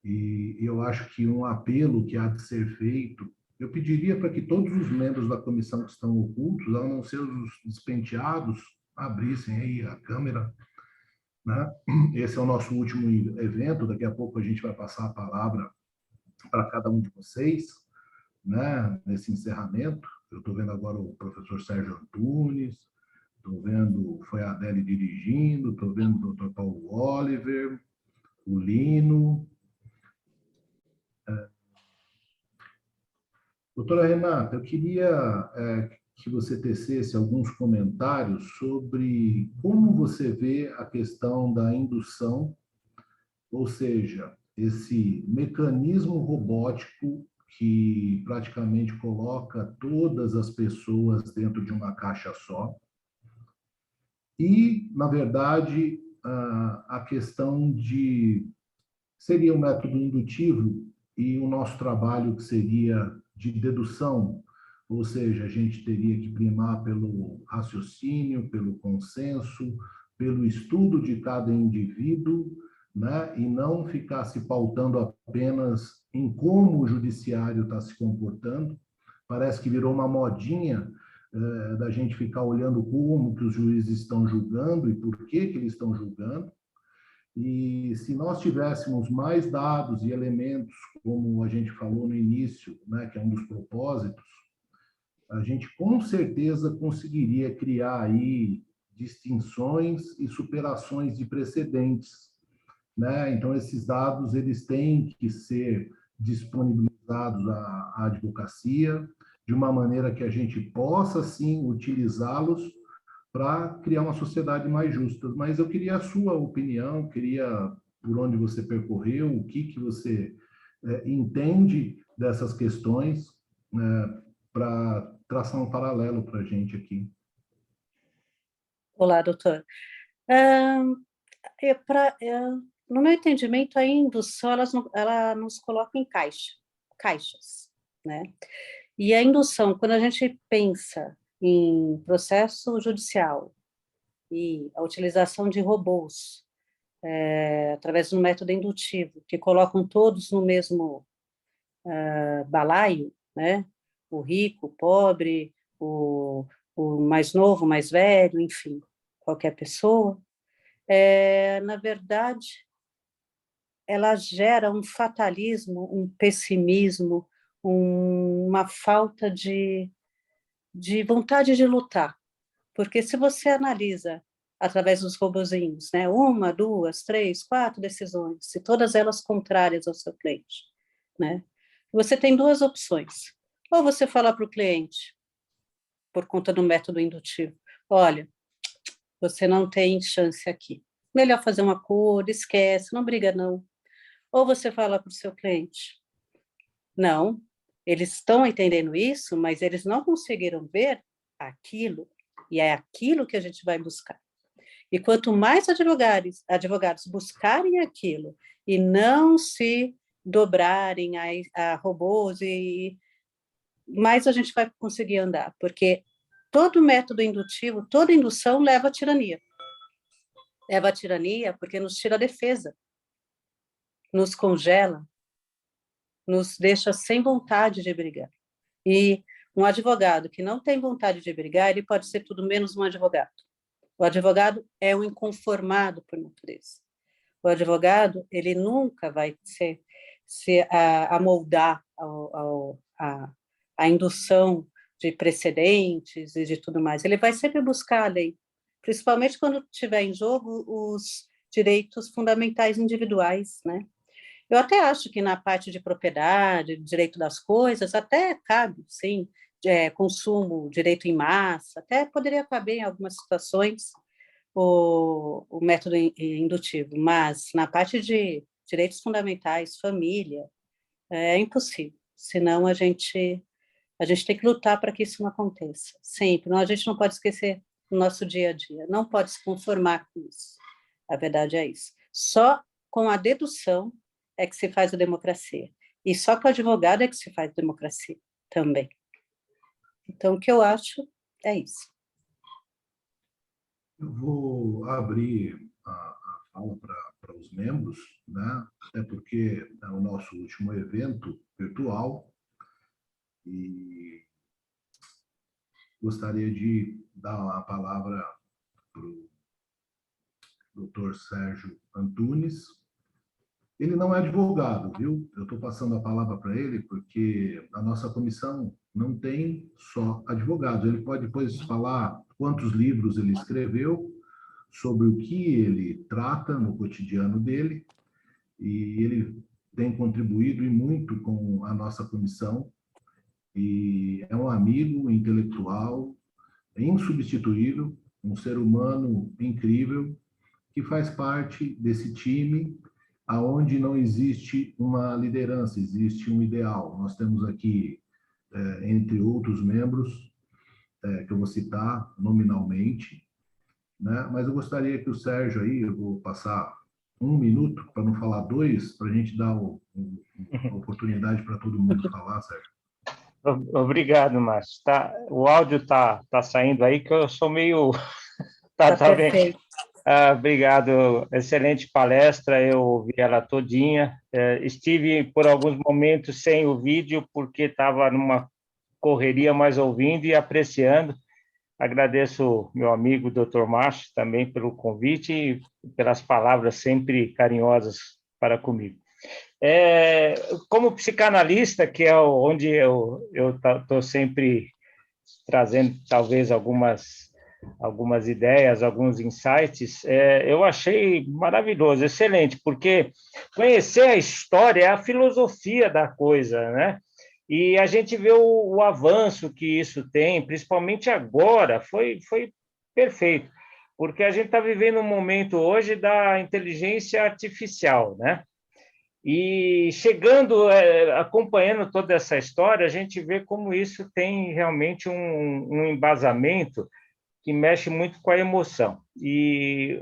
E eu acho que um apelo que há de ser feito, eu pediria para que todos os membros da comissão que estão ocultos, ao não ser os despenteados, abrissem aí a câmera, né? Esse é o nosso último evento, daqui a pouco a gente vai passar a palavra para cada um de vocês, né? Nesse encerramento. Eu estou vendo agora o professor Sérgio Antunes, estou vendo, foi a Adele dirigindo, estou vendo o Dr. Paulo Oliver, o Lino. Doutora Renata, eu queria que você tecesse alguns comentários sobre como você vê a questão da indução, ou seja, esse mecanismo robótico que praticamente coloca todas as pessoas dentro de uma caixa só. E, na verdade, a questão de seria um método indutivo e o nosso trabalho que seria de dedução, ou seja, a gente teria que primar pelo raciocínio, pelo consenso, pelo estudo de cada indivíduo, né? E não ficar se pautando apenas em como o judiciário está se comportando. Parece que virou uma modinha da gente ficar olhando como que os juízes estão julgando e por que que eles estão julgando. E se nós tivéssemos mais dados e elementos, como a gente falou no início, né, que é um dos propósitos, a gente com certeza conseguiria criar aí distinções e superações de precedentes, né? Então esses dados eles têm que ser disponibilizados à advocacia de uma maneira que a gente possa sim utilizá-los para criar uma sociedade mais justa. Mas eu queria a sua opinião, queria por onde você percorreu, o que você entende dessas questões, para traçar um paralelo para a gente aqui. Olá, doutor. No meu entendimento, a indução ela nos coloca em caixas, né? E a indução, quando a gente pensa em processo judicial e a utilização de robôs através do método indutivo, que colocam todos no mesmo balaio, né? O rico, o pobre, o mais novo, o mais velho, enfim, qualquer pessoa, na verdade, ela gera um fatalismo, um pessimismo, uma falta de vontade de lutar. Porque se você analisa através dos robozinhos, né, 1, 2, 3, 4 decisões, se todas elas contrárias ao seu cliente, né, você tem duas opções. Ou você fala para o cliente, por conta do método indutivo, olha, você não tem chance aqui. Melhor fazer um acordo, esquece, não briga não. Ou você fala para o seu cliente, não, eles estão entendendo isso, mas eles não conseguiram ver aquilo, e é aquilo que a gente vai buscar. E quanto mais advogados buscarem aquilo e não se dobrarem a robôs, mais a gente vai conseguir andar, porque todo método indutivo, toda indução leva à tirania. Leva à tirania porque nos tira a defesa, nos congela, nos deixa sem vontade de brigar. E um advogado que não tem vontade de brigar, ele pode ser tudo menos um advogado. O advogado é um inconformado por natureza. O advogado, ele nunca vai se amoldar à indução de precedentes e de tudo mais. Ele vai sempre buscar a lei, principalmente quando tiver em jogo os direitos fundamentais individuais, né? Eu até acho que na parte de propriedade, direito das coisas, até cabe, sim, consumo, direito em massa, até poderia caber em algumas situações o método indutivo, mas na parte de direitos fundamentais, família, é impossível, senão a gente tem que lutar para que isso não aconteça, sempre, a gente não pode esquecer o nosso dia a dia, não pode se conformar com isso, a verdade é isso. Só com a dedução é que se faz a democracia. E só com o advogado é que se faz democracia também. Então, o que eu acho é isso. Eu vou abrir a fala para os membros, né? Até porque é o nosso último evento virtual e gostaria de dar a palavra para o Dr. Sérgio Antunes. Ele não é advogado, viu? Eu estou passando a palavra para ele porque a nossa comissão não tem só advogados. Ele pode depois falar quantos livros ele escreveu, sobre o que ele trata no cotidiano dele, e ele tem contribuído e muito com a nossa comissão, e é um amigo intelectual insubstituível, um ser humano incrível, que faz parte desse time aonde não existe uma liderança, existe um ideal. Nós temos aqui, entre outros membros, que eu vou citar nominalmente, né? Mas eu gostaria que o Sérgio aí, eu vou passar 1 minuto, para não falar 2, para a gente dar a oportunidade para todo mundo falar, Sérgio. Obrigado, Márcio. O áudio está saindo aí, que eu sou meio... Tá bem. perfeito. Obrigado, excelente palestra, eu ouvi ela todinha. Estive por alguns momentos sem o vídeo, porque estava numa correria, mas ouvindo e apreciando. Agradeço meu amigo Dr. Márcio também pelo convite e pelas palavras sempre carinhosas para comigo. Como psicanalista, que é onde eu estou sempre trazendo talvez algumas ideias, alguns insights, eu achei maravilhoso, excelente, porque conhecer a história é a filosofia da coisa, né? E a gente vê o avanço que isso tem, principalmente agora, foi perfeito, porque a gente está vivendo um momento hoje da inteligência artificial, né? E chegando, acompanhando toda essa história, a gente vê como isso tem realmente um embasamento que mexe muito com a emoção. E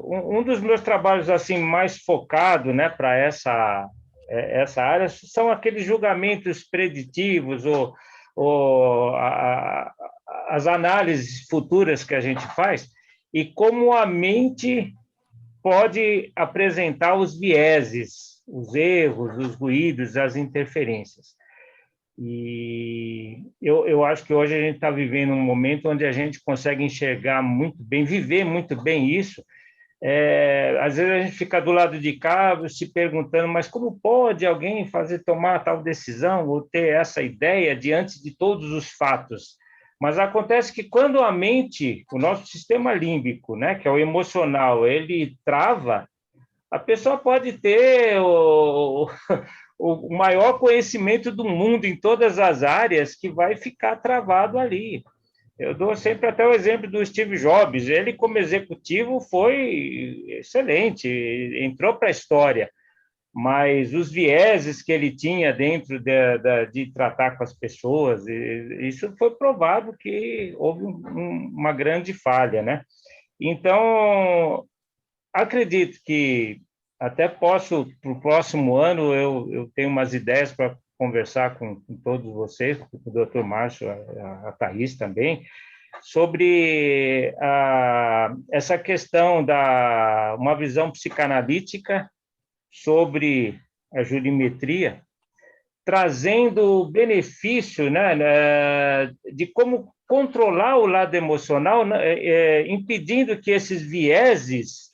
um dos meus trabalhos assim mais focado, né, para essa área são aqueles julgamentos preditivos ou as análises futuras que a gente faz e como a mente pode apresentar os vieses, os erros, os ruídos, as interferências. E eu acho que hoje a gente está vivendo um momento onde a gente consegue enxergar muito bem, viver muito bem isso. Às vezes a gente fica do lado de cá se perguntando, mas como pode alguém tomar tal decisão ou ter essa ideia diante de todos os fatos? Mas acontece que quando a mente, o nosso sistema límbico, né, que é o emocional, ele trava, a pessoa pode ter o maior conhecimento do mundo em todas as áreas que vai ficar travado ali. Eu dou sempre até o exemplo do Steve Jobs. Ele, como executivo, foi excelente, entrou para a história, mas os vieses que ele tinha dentro de tratar com as pessoas, isso foi provado que houve uma grande falha, né? Então, acredito que até posso, para o próximo ano, eu tenho umas ideias para conversar com todos vocês, com o Dr. Márcio, a Thaís também, sobre essa questão uma visão psicanalítica sobre a jurimetria, trazendo o benefício, né, de como controlar o lado emocional, impedindo que esses vieses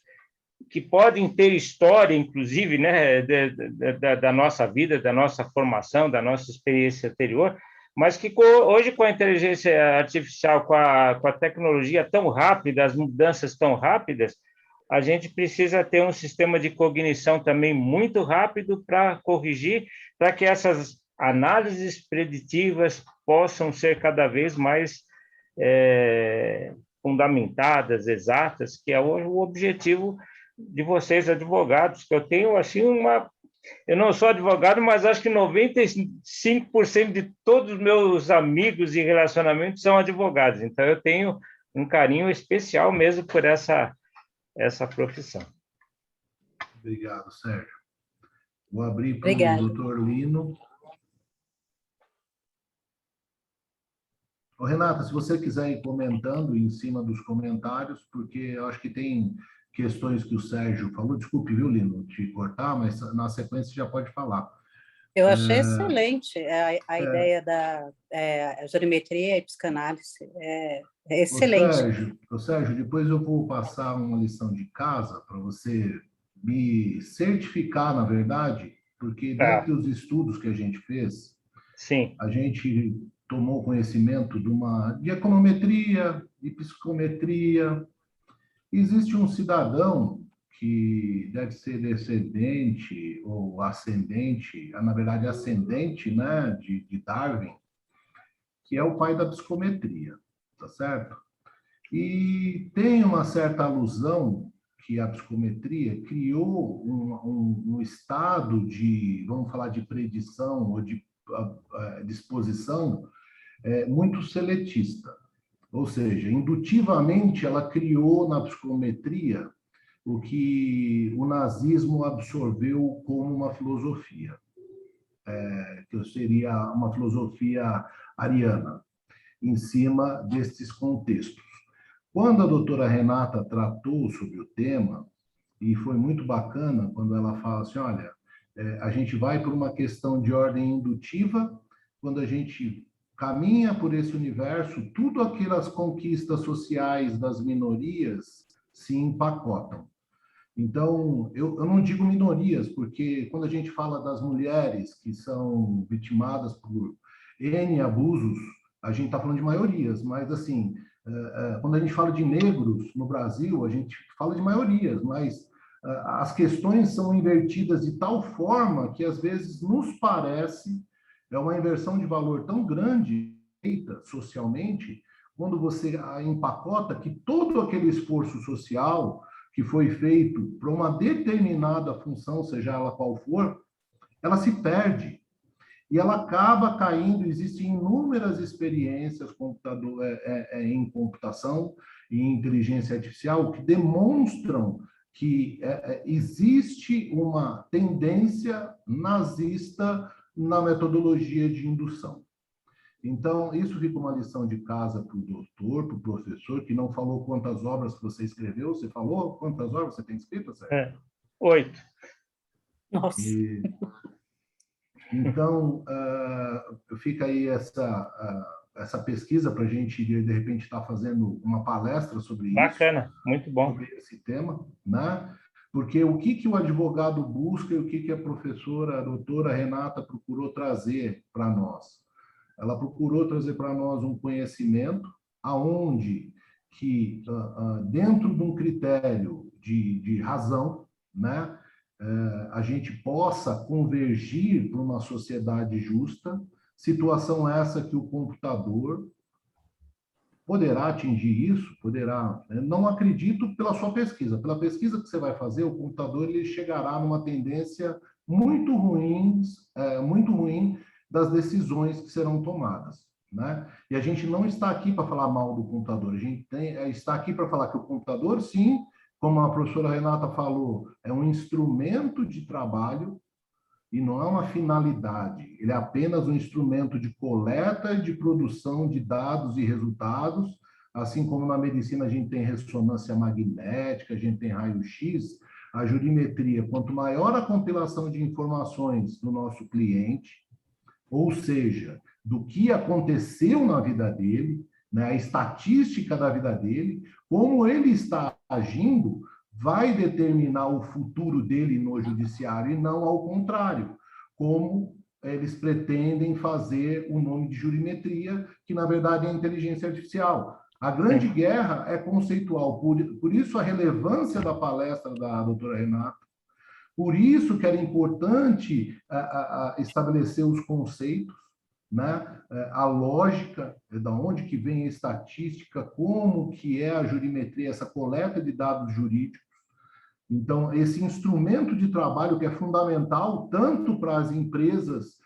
que podem ter história, inclusive, né, da nossa vida, da nossa formação, da nossa experiência anterior, mas que hoje, com a inteligência artificial, com a tecnologia tão rápida, as mudanças tão rápidas, a gente precisa ter um sistema de cognição também muito rápido para corrigir, para que essas análises preditivas possam ser cada vez mais fundamentadas, exatas, que é o objetivo de vocês, advogados, que eu tenho, assim, eu não sou advogado, mas acho que 95% de todos os meus amigos e relacionamentos são advogados, então eu tenho um carinho especial mesmo por essa profissão. Obrigado, Sérgio. Vou abrir para Obrigada. o doutor Lino. Ô, Renata, se você quiser ir comentando em cima dos comentários, porque eu acho que tem questões que o Sérgio falou. Desculpe, viu, Lino, te cortar, mas na sequência já pode falar. Eu achei excelente a ideia da geometria e psicanálise. É excelente. Ô, Sérgio, depois eu vou passar uma lição de casa para você me certificar, na verdade, porque Tá. dentre os estudos que a gente fez, Sim. a gente tomou conhecimento de econometria e psicometria. Existe um cidadão que deve ser descendente ou ascendente, na verdade ascendente, né, de Darwin, que é o pai da psicometria, tá certo? E tem uma certa alusão que a psicometria criou um estado de, vamos falar de predição ou de disposição muito seletista. Ou seja, indutivamente ela criou na psicometria o que o nazismo absorveu como uma filosofia, que seria uma filosofia ariana, em cima desses contextos. Quando a doutora Renata tratou sobre o tema, e foi muito bacana quando ela fala assim, olha, a gente vai por uma questão de ordem indutiva, quando a gente caminha por esse universo, tudo aquelas conquistas sociais das minorias se empacotam. Então, eu não digo minorias, porque quando a gente fala das mulheres que são vitimadas por N abusos, a gente está falando de maiorias, mas, assim, quando a gente fala de negros no Brasil, a gente fala de maiorias, mas as questões são invertidas de tal forma que, às vezes, nos parece uma inversão de valor tão grande, feita socialmente, quando você empacota que todo aquele esforço social que foi feito para uma determinada função, seja ela qual for, ela se perde. E ela acaba caindo, existem inúmeras experiências em computação e inteligência artificial que demonstram que existe uma tendência nazista na metodologia de indução. Então, isso fica uma lição de casa para o doutor, para o professor, que não falou quantas obras que você escreveu. Você falou quantas obras você tem escrito, Sérgio? 8. Nossa. Então, fica aí essa pesquisa para a gente, de repente, estar fazendo uma palestra sobre isso. Bacana, muito bom. Sobre esse tema, né? Porque o que o advogado busca e o que a professora, a doutora Renata, procurou trazer para nós? Ela procurou trazer para nós um conhecimento aonde que, dentro de um critério de razão, né, a gente possa convergir para uma sociedade justa, situação essa que o computador poderá atingir isso, poderá. Não acredito pela sua pesquisa. Pela pesquisa que você vai fazer, o computador ele chegará numa tendência muito ruim das decisões que serão tomadas, né? E a gente não está aqui para falar mal do computador, a gente está aqui para falar que o computador, sim, como a professora Renata falou, é um instrumento de trabalho e não é uma finalidade. Ele é apenas um instrumento de coleta e de produção de dados e resultados, assim como na medicina a gente tem ressonância magnética, a gente tem raio-x, a jurimetria, quanto maior a compilação de informações do nosso cliente, ou seja, do que aconteceu na vida dele, né, a estatística da vida dele, como ele está agindo, vai determinar o futuro dele no judiciário e não ao contrário, como eles pretendem fazer o nome de jurimetria, que na verdade é inteligência artificial. A grande guerra é conceitual, por isso a relevância da palestra da doutora Renata, por isso que era importante estabelecer os conceitos, né? A lógica, da onde que vem a estatística, como que é a jurimetria, essa coleta de dados jurídicos. Então, esse instrumento de trabalho que é fundamental tanto para as empresas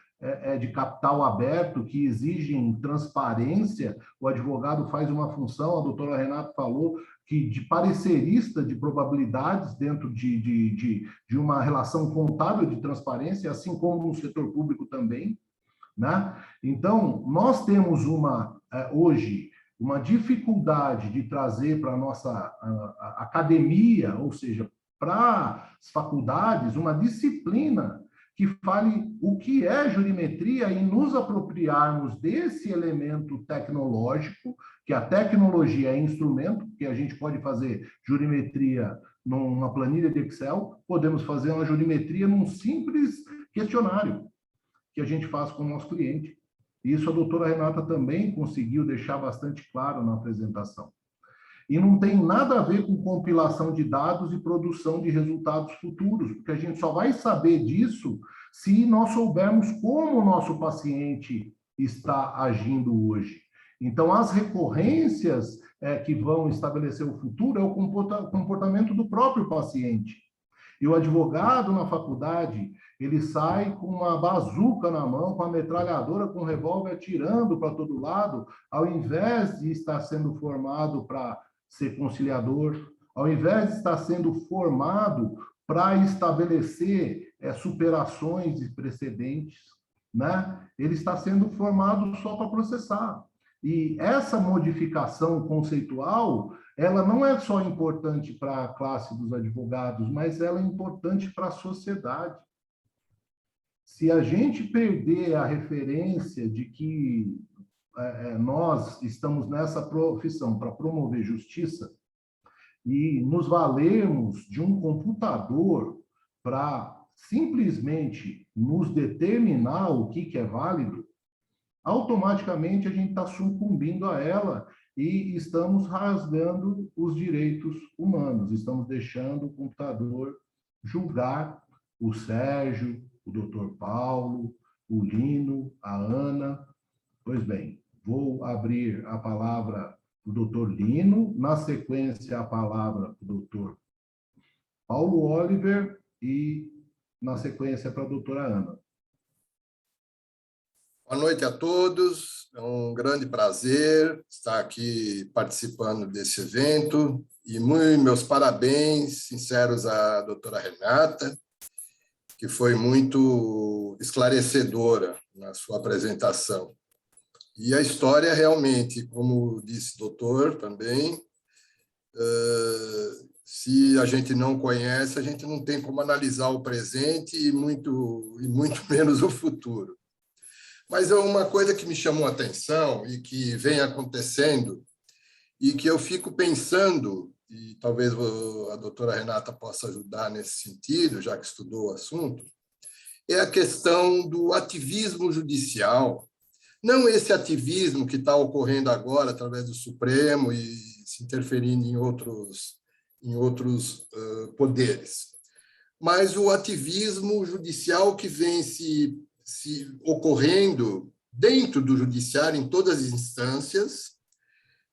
de capital aberto, que exigem transparência, o advogado faz uma função, a doutora Renata falou, de parecerista de probabilidades dentro de uma relação contábil de transparência, assim como no setor público também, né? Então, nós temos hoje uma dificuldade de trazer para a nossa academia, ou seja, para as faculdades, uma disciplina que fale o que é jurimetria e nos apropriarmos desse elemento tecnológico, que a tecnologia é instrumento, que a gente pode fazer jurimetria numa planilha de Excel, podemos fazer uma jurimetria num simples questionário que a gente faz com o nosso cliente. Isso a doutora Renata também conseguiu deixar bastante claro na apresentação. E não tem nada a ver com compilação de dados e produção de resultados futuros, porque a gente só vai saber disso se nós soubermos como o nosso paciente está agindo hoje. Então, as recorrências que vão estabelecer o futuro é o comportamento do próprio paciente. E o advogado na faculdade, ele sai com uma bazuca na mão, com a metralhadora, com o revólver atirando para todo lado, ao invés de estar sendo formado para ser conciliador, ao invés de estar sendo formado para estabelecer superações de precedentes, né? Ele está sendo formado só para processar. E essa modificação conceitual, ela não é só importante para a classe dos advogados, mas ela é importante para a sociedade. Se a gente perder a referência de que nós estamos nessa profissão para promover justiça e nos valermos de um computador para simplesmente nos determinar o que é válido, automaticamente a gente está sucumbindo a ela e estamos rasgando os direitos humanos, estamos deixando o computador julgar o Sérgio, o doutor Paulo, o Lino, a Ana. Pois bem, vou abrir a palavra para o doutor Lino, na sequência a palavra para o doutor Paulo Oliver e na sequência para a doutora Ana. Boa noite a todos, é um grande prazer estar aqui participando desse evento e meus parabéns sinceros à doutora Renata, que foi muito esclarecedora na sua apresentação. E a história realmente, como disse o doutor também, se a gente não conhece, a gente não tem como analisar o presente e muito menos o futuro. Mas é uma coisa que me chamou a atenção e que vem acontecendo e que eu fico pensando, e talvez a doutora Renata possa ajudar nesse sentido, já que estudou o assunto, é a questão do ativismo judicial. Não esse ativismo que está ocorrendo agora através do Supremo e se interferindo em outros poderes, mas o ativismo judicial que vem se ocorrendo dentro do judiciário, em todas as instâncias,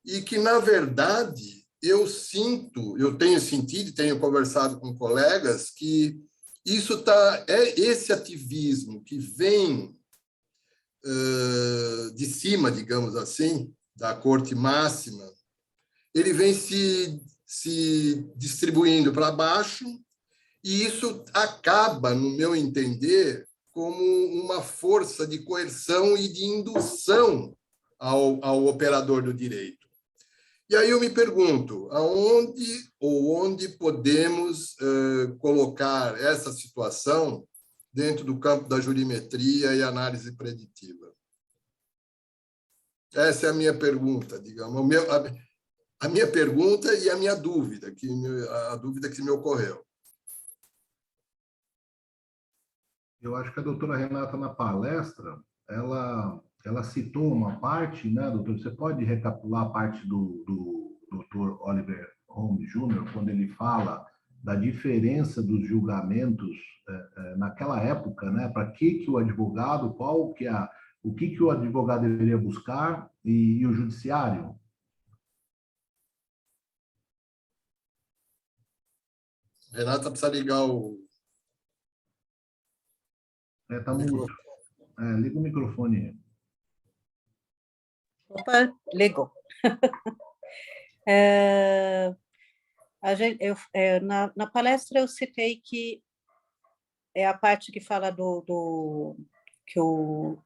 e que, na verdade, eu tenho sentido e tenho conversado com colegas que esse ativismo que vem de cima, digamos assim, da Corte Máxima, ele vem se distribuindo para baixo, e isso acaba, no meu entender, como uma força de coerção e de indução ao operador do direito. E aí eu me pergunto, onde podemos colocar essa situação dentro do campo da jurimetria e análise preditiva? Essa é a minha pergunta, digamos, a minha pergunta e a minha dúvida, a dúvida que me ocorreu. Eu acho que a doutora Renata, na palestra, ela citou uma parte, né, doutor? Você pode recapitular a parte do doutor Oliver Holmes Jr., quando ele fala da diferença dos julgamentos naquela época, né? Para que o advogado, o que o advogado deveria buscar e o judiciário? Renata precisa ligar o Tá mudo. Liga o microfone. Opa, ligou. Na palestra eu citei que é a parte que fala que o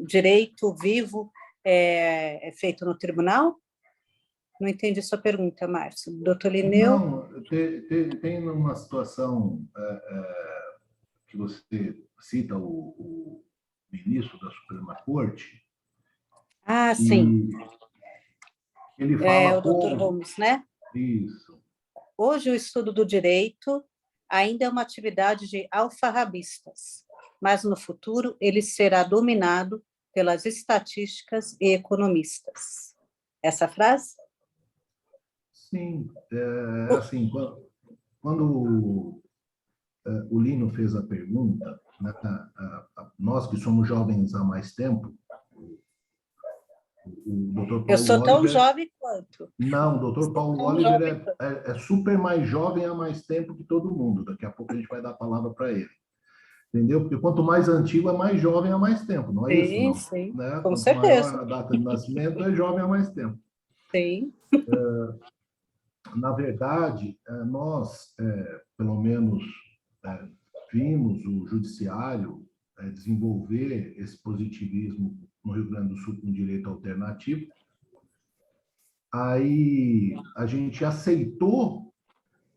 direito vivo é feito no tribunal. Não entendi sua pergunta, Márcio. Doutor Lineu? Não, tem uma situação que você cita o ministro da Suprema Corte, Ah, sim. Ele O fala doutor Holmes, né? Isso. Hoje, o estudo do direito ainda é uma atividade de alfarrabistas, mas no futuro ele será dominado pelas estatísticas e economistas. Essa frase? Sim, assim, quando o Lino fez a pergunta, né, nós que somos jovens há mais tempo, o Dr. Paulo Eu sou tão Oliver, jovem quanto. não, o Dr. Paulo Oliver é super mais jovem há mais tempo que todo mundo. Daqui a pouco a gente vai dar a palavra para ele. Entendeu? Porque quanto mais antigo é mais jovem há mais tempo, não é isso? Não? Sim, Né? com Quanto certeza. maior a data de nascimento, é jovem há mais tempo. Sim. Na verdade, nós, pelo menos, vimos o judiciário desenvolver esse positivismo no Rio Grande do Sul com direito alternativo. Aí a gente aceitou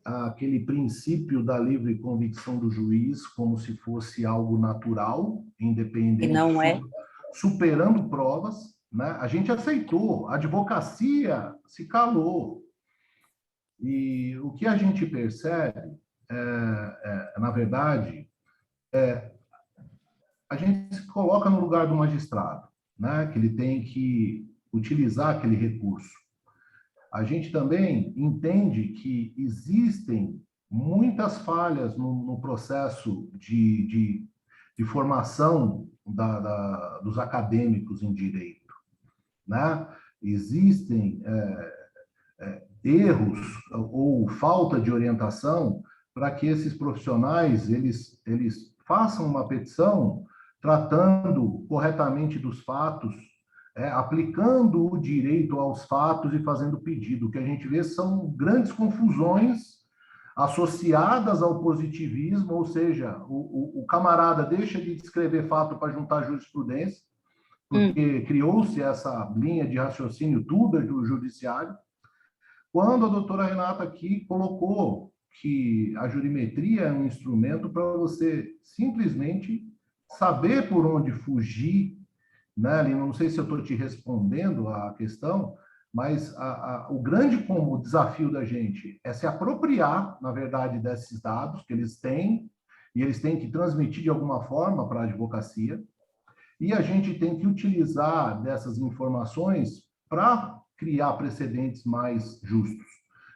aquele princípio da livre convicção do juiz como se fosse algo natural, independente, E não é. superando provas, né? A gente aceitou, a advocacia se calou. E o que a gente percebe, na verdade, a gente se coloca no lugar do magistrado, né? Que ele tem que utilizar aquele recurso. A gente também entende que existem muitas falhas no processo de formação dos acadêmicos em direito, né? Existem erros ou falta de orientação para que esses profissionais eles façam uma petição tratando corretamente dos fatos, aplicando o direito aos fatos e fazendo pedido. O que a gente vê são grandes confusões associadas ao positivismo, ou seja, o camarada deixa de descrever fato para juntar jurisprudência, porque criou-se essa linha de raciocínio tudo do judiciário, quando a doutora Renata aqui colocou que a jurimetria é um instrumento para você simplesmente saber por onde fugir, né, Lino? Não sei se eu estou te respondendo a questão, mas o grande como desafio da gente é se apropriar, na verdade, desses dados que eles têm, e eles têm que transmitir de alguma forma para a advocacia, e a gente tem que utilizar dessas informações para criar precedentes mais justos.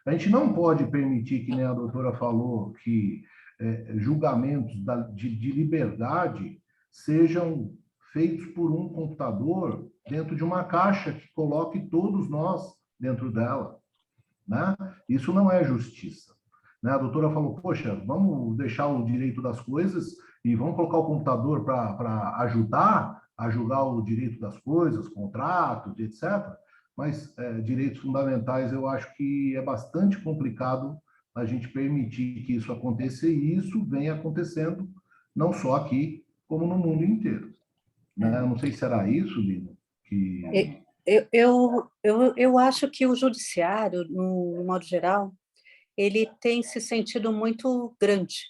A gente não pode permitir, que nem a doutora falou, que julgamentos de liberdade sejam feitos por um computador dentro de uma caixa que coloque todos nós dentro dela, né? Isso não é justiça, né? A doutora falou, poxa, vamos deixar o direito das coisas e vamos colocar o computador para ajudar a julgar o direito das coisas, contratos, etc. Mas direitos fundamentais, eu acho que é bastante complicado a gente permitir que isso aconteça, e isso vem acontecendo não só aqui, como no mundo inteiro. Né? Não sei se será isso, Lino, que... Eu acho que o judiciário, no modo geral, ele tem se sentido muito grande,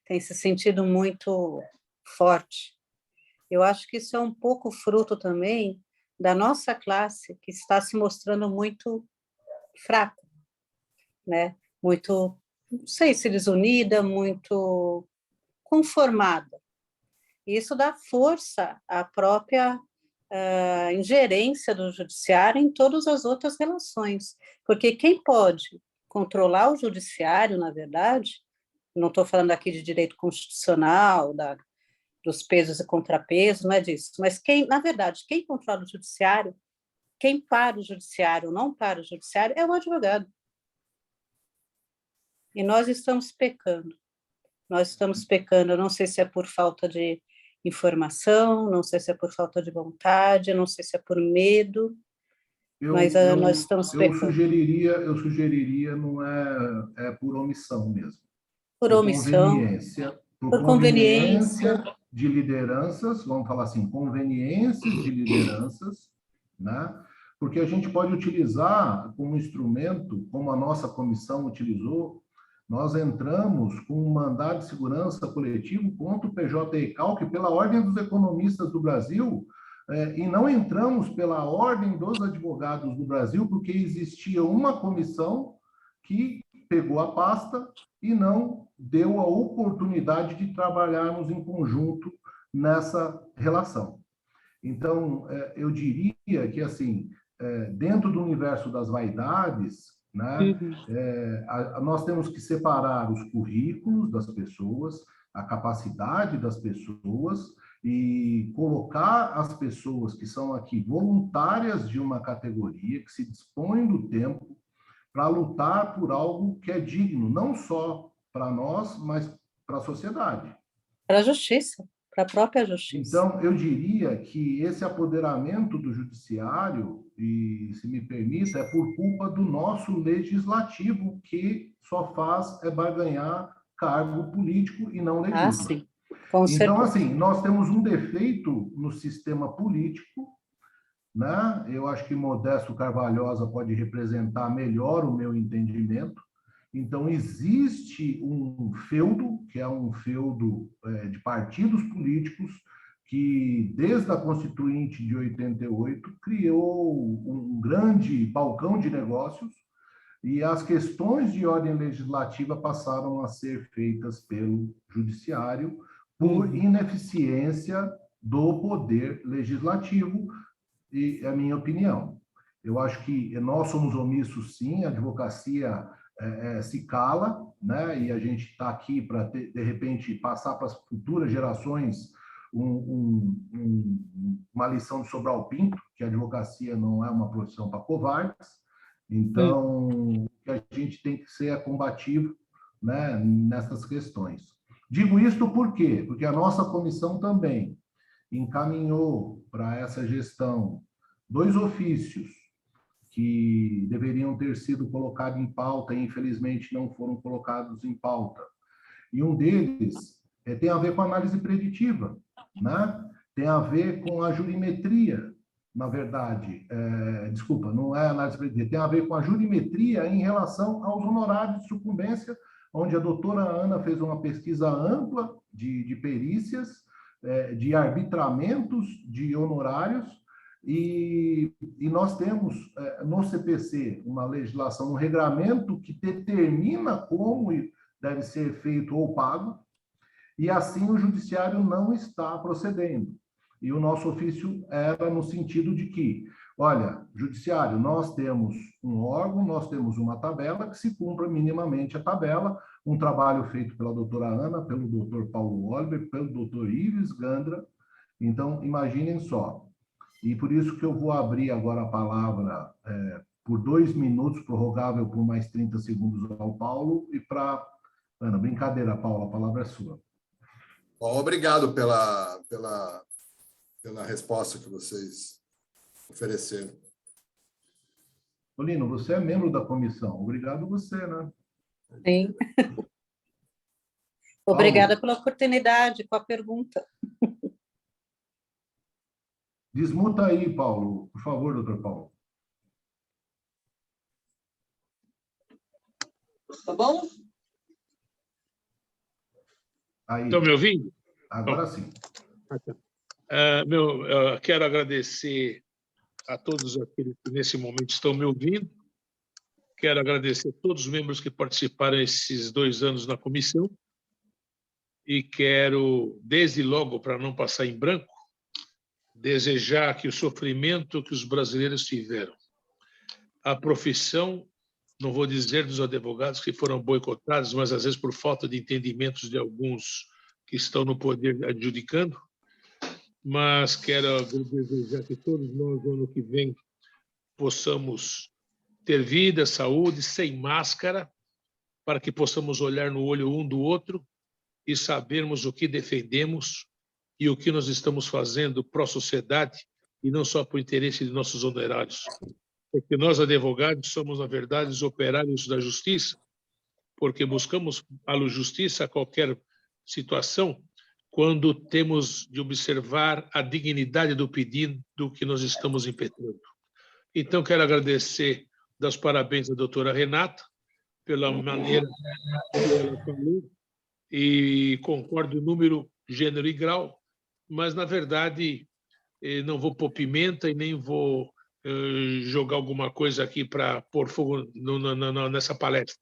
tem se sentido muito forte. Eu acho que isso é um pouco fruto também da nossa classe, que está se mostrando muito fraca, né? Muito, não sei se desunida, muito conformada. Isso dá força à própria ingerência do judiciário em todas as outras relações, porque quem pode controlar o judiciário, na verdade, não estou falando aqui de direito constitucional, dos pesos e contrapesos, não é disso, mas na verdade, quem controla o judiciário, quem para o judiciário ou não para o judiciário, é o advogado. E nós estamos pecando. Eu não sei se é por falta de informação, não sei se é por falta de vontade, não sei se é por medo, Mas nós estamos pecando. Eu sugeriria não é por omissão mesmo. Por omissão. Por conveniência de lideranças, vamos falar assim, conveniências de lideranças, né? Porque a gente pode utilizar como instrumento, como a nossa comissão utilizou, nós entramos com um mandado de segurança coletivo contra o PJ e Calc pela Ordem dos Economistas do Brasil, e não entramos pela Ordem dos Advogados do Brasil, porque existia uma comissão que pegou a pasta e não deu a oportunidade de trabalharmos em conjunto nessa relação. Então, eu diria que, assim, dentro do universo das vaidades, né, nós temos que separar os currículos das pessoas, a capacidade das pessoas e colocar as pessoas que são aqui voluntárias de uma categoria, que se dispõem do tempo para lutar por algo que é digno, não só para nós, mas para a sociedade. Para a justiça, para a própria justiça. Então, eu diria que esse apoderamento do judiciário, e se me permita, é por culpa do nosso legislativo, que só faz barganhar cargo político e não legisla. Sim. Com certeza. Então, assim, nós temos um defeito no sistema político, né? Eu acho que Modesto Carvalhosa pode representar melhor o meu entendimento. Então, existe um feudo, que é um feudo de partidos políticos, que, desde a Constituinte de 88, criou um grande balcão de negócios, e as questões de ordem legislativa passaram a ser feitas pelo judiciário por ineficiência do poder legislativo, e é a minha opinião. Eu acho que nós somos omissos, sim, a advocacia se cala, né? E a gente está aqui para, de repente, passar para as futuras gerações uma lição de Sobral Pinto, que a advocacia não é uma profissão para covardes. Então, o que a gente tem que ser combativo, né, nessas questões. Digo isto por quê? Porque a nossa comissão também encaminhou para essa gestão 2 ofícios que deveriam ter sido colocados em pauta e, infelizmente, não foram colocados em pauta. E um deles tem a ver com a análise preditiva, né? Tem a ver com a jurimetria, na verdade. Desculpa, não é análise preditiva, tem a ver com a jurimetria em relação aos honorários de sucumbência, onde a doutora Ana fez uma pesquisa ampla de perícias, de arbitramentos de honorários, e nós temos no CPC uma legislação, um regramento que determina como deve ser feito ou pago, e assim o judiciário não está procedendo. E o nosso ofício era no sentido de que, olha, judiciário, nós temos um órgão, nós temos uma tabela, que se cumpra minimamente a tabela, um trabalho feito pela doutora Ana, pelo doutor Paulo Oliver, pelo doutor Ives Gandra. Então, imaginem só. E por isso que eu vou abrir agora a palavra por 2 minutos, prorrogável por mais 30 segundos ao Paulo, e para... Ana, brincadeira, Paulo, a palavra é sua. Bom, obrigado pela resposta que vocês ofereceram. Olino, você é membro da comissão. Obrigado você, né? Sim. Obrigada pela oportunidade, com a pergunta. Desmuta aí, Paulo. Por favor, doutor Paulo. Tá bom? Aí. Estão me ouvindo? Agora sim. Eu quero agradecer a todos aqueles que nesse momento estão me ouvindo. Quero agradecer a todos os membros que participaram esses 2 anos na comissão. E quero, desde logo, para não passar em branco, desejar que o sofrimento que os brasileiros tiveram, a profissão, não vou dizer dos advogados que foram boicotados, mas às vezes por falta de entendimentos de alguns que estão no poder adjudicando, mas quero desejar que todos nós, no ano que vem, possamos ter vida, saúde, sem máscara, para que possamos olhar no olho um do outro e sabermos o que defendemos e o que nós estamos fazendo pró-sociedade e não só por interesse de nossos honorários. porque nós, advogados, somos, na verdade, os operários da justiça, porque buscamos a justiça a qualquer situação, quando temos de observar a dignidade do pedido que nós estamos impetrando. Então, quero agradecer, dar os parabéns à doutora Renata, pela maneira como ela falou, e concordo no número, gênero e grau, mas, na verdade, não vou pôr pimenta e nem vou jogar alguma coisa aqui para pôr fogo nessa palestra.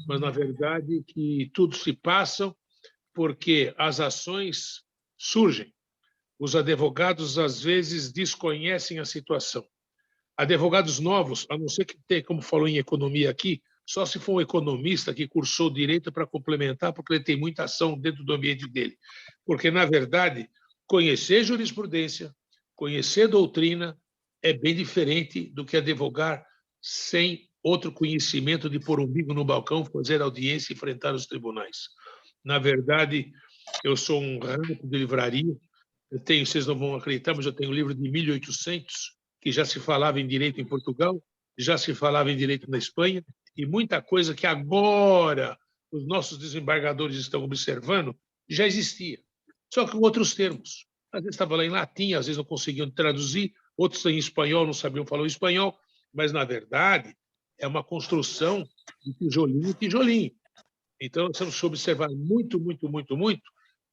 Mas, na verdade, que tudo se passa porque as ações surgem. Os advogados, às vezes, desconhecem a situação. Advogados novos, a não ser que tenha, como falou em economia aqui, só se for um economista que cursou direito para complementar, porque ele tem muita ação dentro do ambiente dele. Porque, na verdade, conhecer jurisprudência, conhecer doutrina, é bem diferente do que advogar sem outro conhecimento de pôr o umbigo no balcão, fazer audiência e enfrentar os tribunais. Na verdade, eu sou um rato de livraria. Vocês não vão acreditar, mas eu tenho um livro de 1800, que já se falava em direito em Portugal, já se falava em direito na Espanha, e muita coisa que agora os nossos desembargadores estão observando já existia, só que com outros termos. Às vezes estava lá em latim, às vezes não conseguiam traduzir, outros em espanhol, não sabiam falar o espanhol, mas, na verdade, é uma construção de tijolinho em tijolinho. Então, nós temos que observar muito, muito, muito, muito,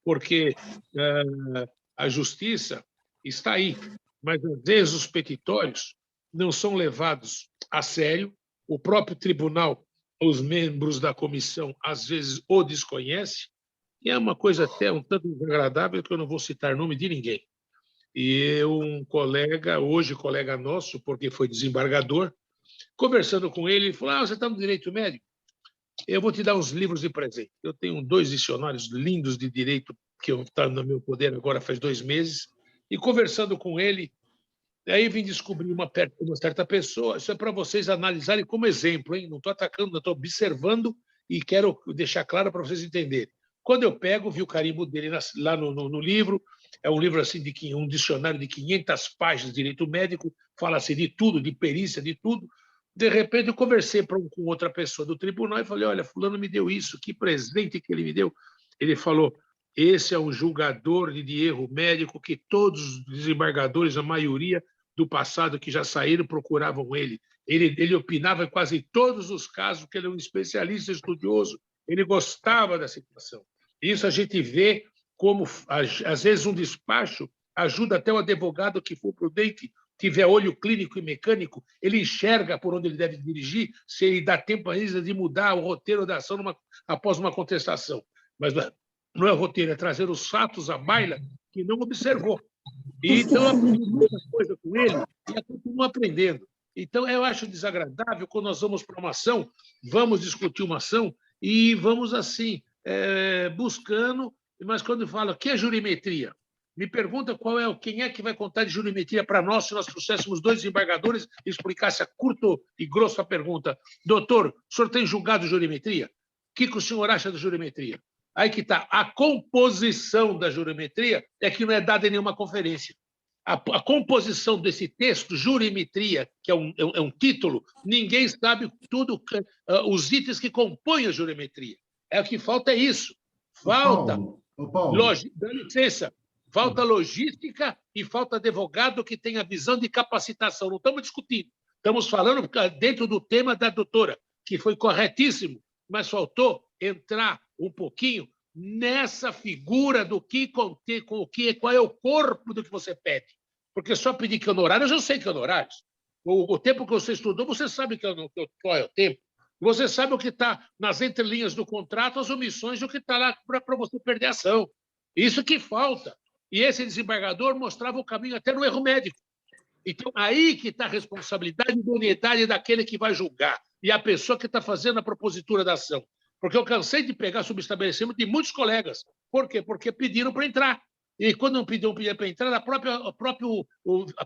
porque a justiça está aí, mas, às vezes, os petitórios não são levados a sério, o próprio tribunal, os membros da comissão, às vezes, o desconhecem, e é uma coisa até um tanto desagradável, que eu não vou citar nome de ninguém. E um colega, hoje colega nosso, porque foi desembargador, conversando com ele, ele falou: você está no direito médico? Eu vou te dar uns livros de presente. Eu tenho 2 dicionários lindos de direito que estão no meu poder agora faz 2 meses, e conversando com ele, aí vim descobrir uma certa pessoa. Isso é para vocês analisarem como exemplo, hein? Não estou atacando, não estou observando, e quero deixar claro para vocês entenderem. Quando eu pego, vi o carimbo dele lá no livro, é um livro assim um dicionário de 500 páginas de direito médico, fala-se de tudo, de perícia, de tudo. De repente, eu conversei com outra pessoa do tribunal e falei: olha, fulano me deu isso, que presente que ele me deu. Ele falou: esse é um julgador de erro médico que todos os desembargadores, a maioria do passado que já saíram, procuravam ele. Ele opinava em quase todos os casos, porque ele é um especialista estudioso, ele gostava da situação. Isso a gente vê como, às vezes, um despacho ajuda até o advogado que for prudente, tiver olho clínico e mecânico, ele enxerga por onde ele deve dirigir, se ele dá tempo ainda de mudar o roteiro da ação após uma contestação. Mas não é o roteiro, é trazer os fatos à baila que não observou. E, então, eu aprendi muita coisa com ele e eu continuo aprendendo. Então, eu acho desagradável quando nós vamos para uma ação, vamos discutir uma ação e vamos, assim, buscando, mas quando fala que é jurimetria, me pergunta quem é que vai contar de jurimetria para nós, se nós trouxéssemos 2 desembargadores e explicasse a curto e grosso a pergunta: doutor, o senhor tem julgado jurimetria? O que o senhor acha da jurimetria? Aí que está. A composição da jurimetria é que não é dada em nenhuma conferência. A composição desse texto, jurimetria, que é um título, ninguém sabe tudo, os itens que compõem a jurimetria. O que falta é isso. Falta, dá licença, falta logística e falta advogado que tenha visão de capacitação. Não estamos discutindo, estamos falando dentro do tema da doutora, que foi corretíssimo, mas faltou entrar um pouquinho nessa figura do que contém, qual é o corpo do que você pede. Porque só pedir que honorários, eu sei que honorários. O tempo que você estudou, você sabe qual é o tempo. Você sabe o que está nas entrelinhas do contrato, as omissões, o que está lá para você perder a ação. Isso que falta. E esse desembargador mostrava o caminho até no erro médico. Então, aí que está a responsabilidade e idoneidade daquele que vai julgar e a pessoa que está fazendo a propositura da ação. Porque eu cansei de pegar subestabelecimento de muitos colegas. Por quê? Porque pediram para entrar. E quando não pediram para entrar, a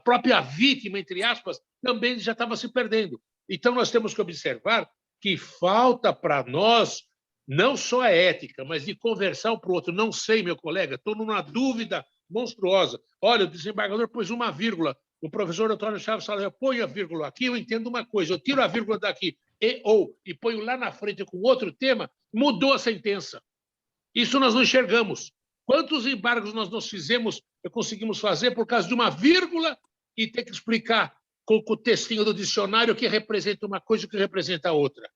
própria vítima, entre aspas, também já estava se perdendo. Então, nós temos que observar que falta para nós não só a ética, mas de conversar um para o outro. Não sei, meu colega, estou numa dúvida monstruosa. Olha, o desembargador pôs uma vírgula. O professor Antônio Chaves fala, eu ponho a vírgula aqui, eu entendo uma coisa, eu tiro a vírgula daqui e ponho lá na frente com outro tema, mudou a sentença. Isso nós não enxergamos. Quantos embargos nós fizemos, conseguimos fazer por causa de uma vírgula e ter que explicar com o textinho do dicionário que representa uma coisa e que representa outra.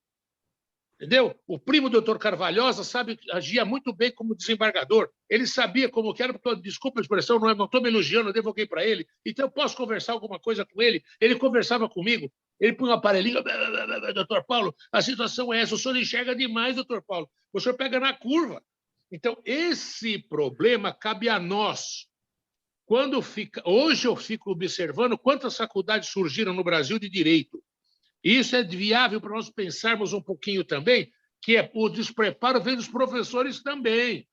Entendeu? O primo do doutor Carvalhosa agia muito bem como desembargador. Ele sabia como que era, desculpa a expressão, não estou me elogiando, eu devoquei para ele, então eu posso conversar alguma coisa com ele. Ele conversava comigo, ele punha um aparelhinho, doutor Paulo, a situação é essa, o senhor enxerga demais, doutor Paulo, o senhor pega na curva. Então, esse problema cabe a nós. Hoje eu fico observando quantas faculdades surgiram no Brasil de direito. Isso é viável para nós pensarmos um pouquinho também, que o despreparo vem dos professores também,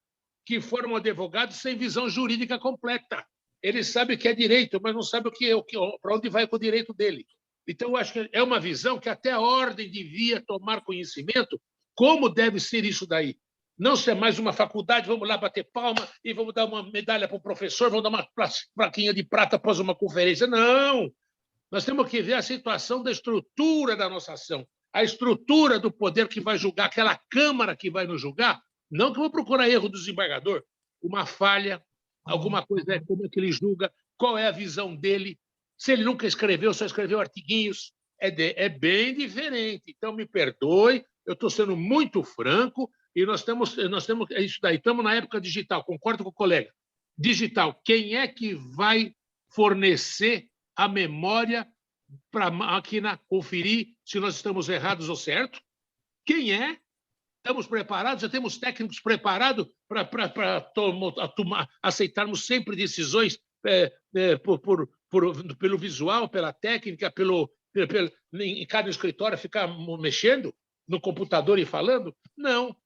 que formam advogados sem visão jurídica completa. Ele sabe que é direito, mas não sabe para onde vai com o direito dele. Então, eu acho que é uma visão que até a ordem devia tomar conhecimento como deve ser isso daí. Não ser mais uma faculdade, vamos lá bater palma e vamos dar uma medalha para o professor, vamos dar uma plaquinha de prata após uma conferência. Não! Nós temos que ver a situação da estrutura da nossa ação, a estrutura do poder que vai julgar, aquela Câmara que vai nos julgar, não que eu vou procurar erro do desembargador, uma falha, alguma coisa, como é que ele julga, qual é a visão dele, se ele nunca escreveu, só escreveu artiguinhos, é bem diferente. Então, me perdoe, eu estou sendo muito franco, e nós temos isso daí, estamos na época digital, concordo com o colega. Digital, quem é que vai fornecer a memória para a máquina conferir se nós estamos errados ou certo? Quem é? Estamos preparados? Já temos técnicos preparados para aceitarmos sempre decisões pelo visual, pela técnica, em cada escritório ficar mexendo no computador e falando? Não.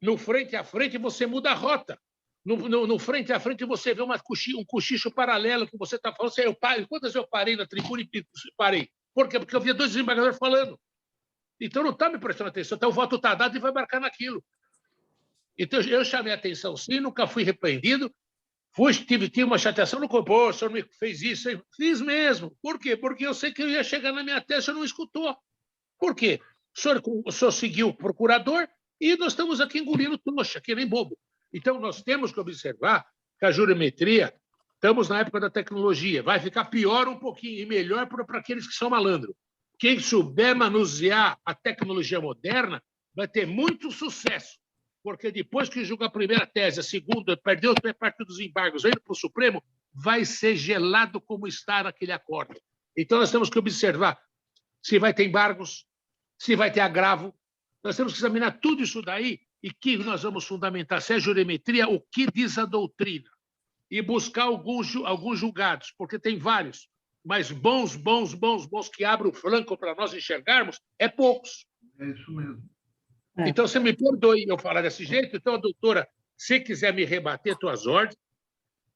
No frente a frente você muda a rota. No frente a frente você vê um cochicho paralelo que você está falando. Quantas eu parei na tribuna e parei? Por quê? Porque eu via dois desembargadores falando. Então não está me prestando atenção. Então o voto está dado e vai marcar naquilo. Então eu chamei a atenção sim, nunca fui repreendido. Tive uma chateação no corpo. O senhor me fez isso? Fiz mesmo. Por quê? Porque eu sei que eu ia chegar na minha testa e não escutou. Por quê? O senhor seguiu o procurador e nós estamos aqui engolindo trouxa, que nem bobo. Então, nós temos que observar que a jurimetria, estamos na época da tecnologia, vai ficar pior um pouquinho e melhor para aqueles que são malandros. Quem souber manusear a tecnologia moderna vai ter muito sucesso, porque depois que julga a primeira tese, a segunda, perdeu parte dos embargos, indo para o Supremo, vai ser gelado como está naquele acordo. Então, nós temos que observar se vai ter embargos, se vai ter agravo. Nós temos que examinar tudo isso daí e que nós vamos fundamentar, se é jurimetria, o que diz a doutrina. E buscar alguns julgados, porque tem vários, mas bons, que abrem o flanco para nós enxergarmos, é poucos. É isso mesmo. Então, você me perdoe eu falar desse jeito. Então, a doutora, se quiser me rebater tuas ordens,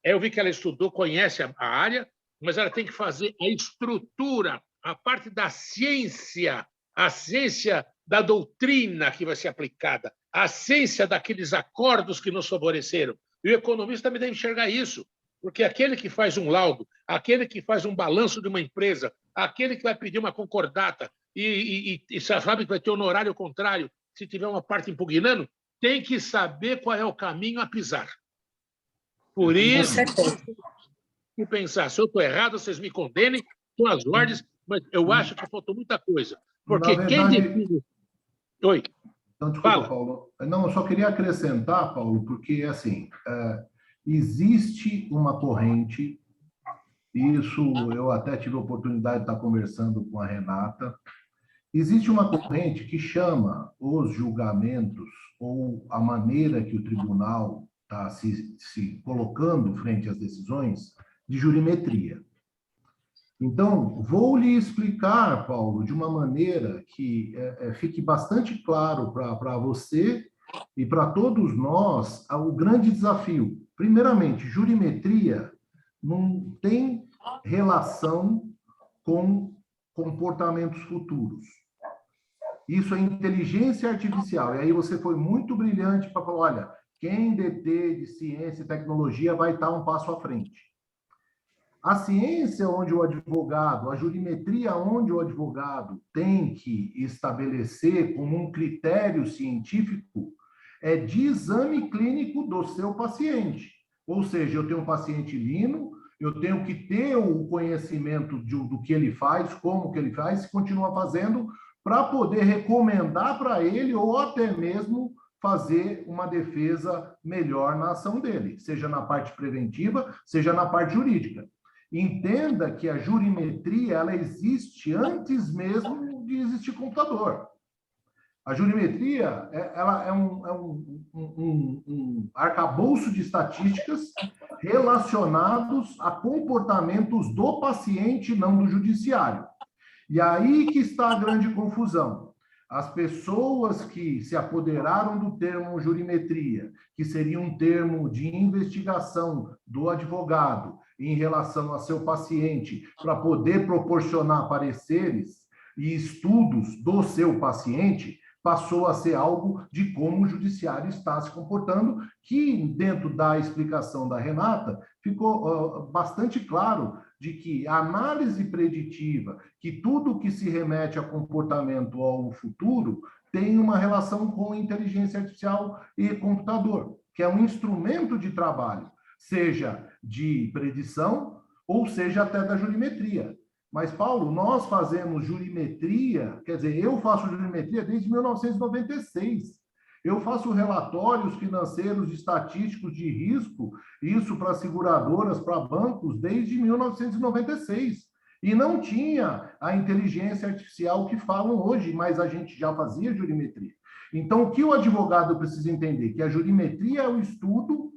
eu vi que ela estudou, conhece a área, mas ela tem que fazer a estrutura, a parte da ciência, a ciência da doutrina que vai ser aplicada, a ciência daqueles acordos que nos favoreceram. E o economista também deve enxergar isso, porque aquele que faz um laudo, aquele que faz um balanço de uma empresa, aquele que vai pedir uma concordata e sabe que vai ter honorário contrário se tiver uma parte impugnando, tem que saber qual é o caminho a pisar. Por isso, e pensar, se eu estou errado, vocês me condenem, estou às ordens, mas eu acho que faltou muita coisa. Porque quem define... Oi. Então, desculpa, Fala. Paulo. Não, eu só queria acrescentar, Paulo, porque, assim, existe uma corrente, isso eu até tive a oportunidade de estar conversando com a Renata, existe uma corrente que chama os julgamentos ou a maneira que o tribunal está se colocando frente às decisões de jurimetria. Então, vou lhe explicar, Paulo, de uma maneira que fique bastante claro para você e para todos nós o grande desafio. Primeiramente, jurimetria não tem relação com comportamentos futuros. Isso é inteligência artificial. E aí você foi muito brilhante para falar, olha, quem detém de ciência e tecnologia vai estar um passo à frente. a ciência onde o advogado, a jurimetria onde o advogado tem que estabelecer como um critério científico é de exame clínico do seu paciente. Ou seja, eu tenho um paciente lino, eu tenho que ter o conhecimento do que ele faz, como que ele faz, se continua fazendo, para poder recomendar para ele ou até mesmo fazer uma defesa melhor na ação dele, seja na parte preventiva, seja na parte jurídica. Entenda que a jurimetria ela existe antes mesmo de existir computador. A jurimetria ela é um arcabouço de estatísticas relacionados a comportamentos do paciente, não do judiciário. E aí que está a grande confusão. As pessoas que se apoderaram do termo jurimetria, que seria um termo de investigação do advogado em relação a seu paciente, para poder proporcionar pareceres e estudos do seu paciente, passou a ser algo de como o judiciário está se comportando, que dentro da explicação da Renata, ficou bastante claro de que a análise preditiva, que tudo que se remete a comportamento ou ao futuro, tem uma relação com inteligência artificial e computador, que é um instrumento de trabalho, seja de predição ou seja até da jurimetria. Mas, Paulo, nós fazemos jurimetria, quer dizer, eu faço jurimetria desde 1996. Eu faço relatórios financeiros estatísticos de risco, isso para seguradoras, para bancos, desde 1996. E não tinha a inteligência artificial que falam hoje, mas a gente já fazia jurimetria. Então, o que o advogado precisa entender? Que a jurimetria é o estudo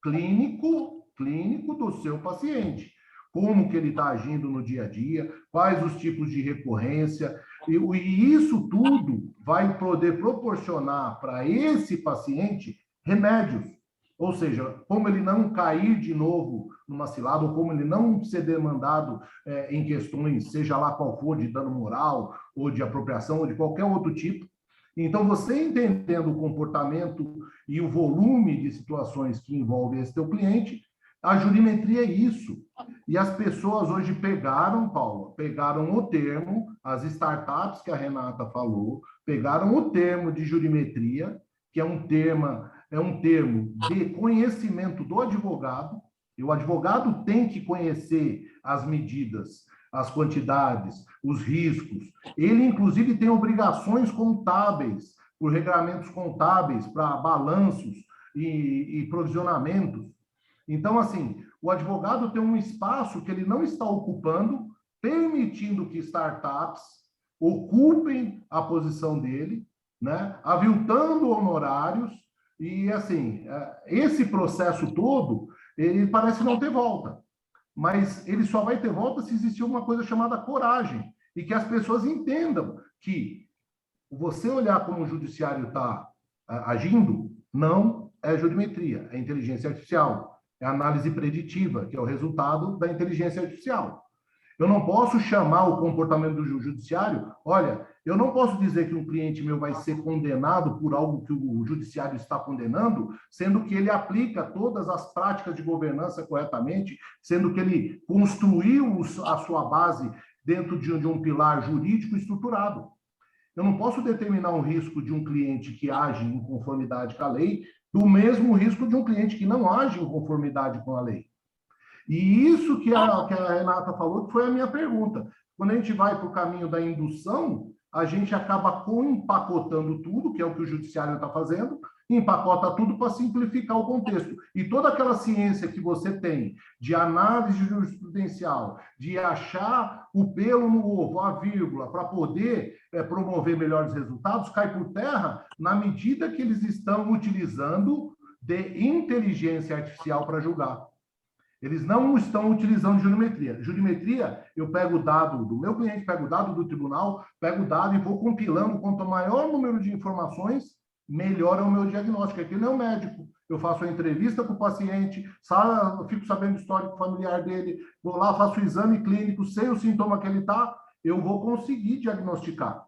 clínico do seu paciente. Como que ele está agindo no dia a dia, quais os tipos de recorrência, e isso tudo vai poder proporcionar para esse paciente remédios, ou seja, como ele não cair de novo numa cilada, ou como ele não ser demandado em questões, seja lá qual for, de dano moral, ou de apropriação, ou de qualquer outro tipo. Então, você entendendo o comportamento e o volume de situações que envolvem esse teu cliente, a jurimetria é isso. E as pessoas hoje pegaram, Paulo, pegaram o termo, as startups que a Renata falou, pegaram o termo de jurimetria, que é um termo de conhecimento do advogado, e o advogado tem que conhecer as medidas, as quantidades, os riscos. Ele, inclusive, tem obrigações contábeis, por regramentos contábeis, para balanços e provisionamentos. Então, assim, o advogado tem um espaço que ele não está ocupando, permitindo que startups ocupem a posição dele, né? Aviltando honorários, e, assim, esse processo todo, ele parece não ter volta. Mas ele só vai ter volta se existir uma coisa chamada coragem, e que as pessoas entendam que você olhar como o judiciário está agindo, não é jurimetria, é inteligência artificial. É análise preditiva, que é o resultado da inteligência artificial. Eu não posso chamar o comportamento do judiciário, olha, eu não posso dizer que um cliente meu vai ser condenado por algo que o judiciário está condenando, sendo que ele aplica todas as práticas de governança corretamente, sendo que ele construiu a sua base dentro de um pilar jurídico estruturado. Eu não posso determinar um risco de um cliente que age em conformidade com a lei do mesmo risco de um cliente que não age em conformidade com a lei. E isso que a Renata falou, que foi a minha pergunta. Quando a gente vai para o caminho da indução, a gente acaba empacotando tudo, que é o que o judiciário está fazendo, empacota tudo para simplificar o contexto. E toda aquela ciência que você tem de análise jurisprudencial, de achar o pelo no ovo, a vírgula, para poder promover melhores resultados, cai por terra na medida que eles estão utilizando de inteligência artificial para julgar. Eles não estão utilizando jurimetria. Jurimetria, eu pego o dado do meu cliente, pego o dado do tribunal, pego o dado e vou compilando. Quanto maior o número de informações, melhor é o meu diagnóstico. Aqui não é médico. Eu faço a entrevista com o paciente, fico sabendo do histórico familiar dele, vou lá, faço o exame clínico, sei o sintoma que ele está, eu vou conseguir diagnosticar.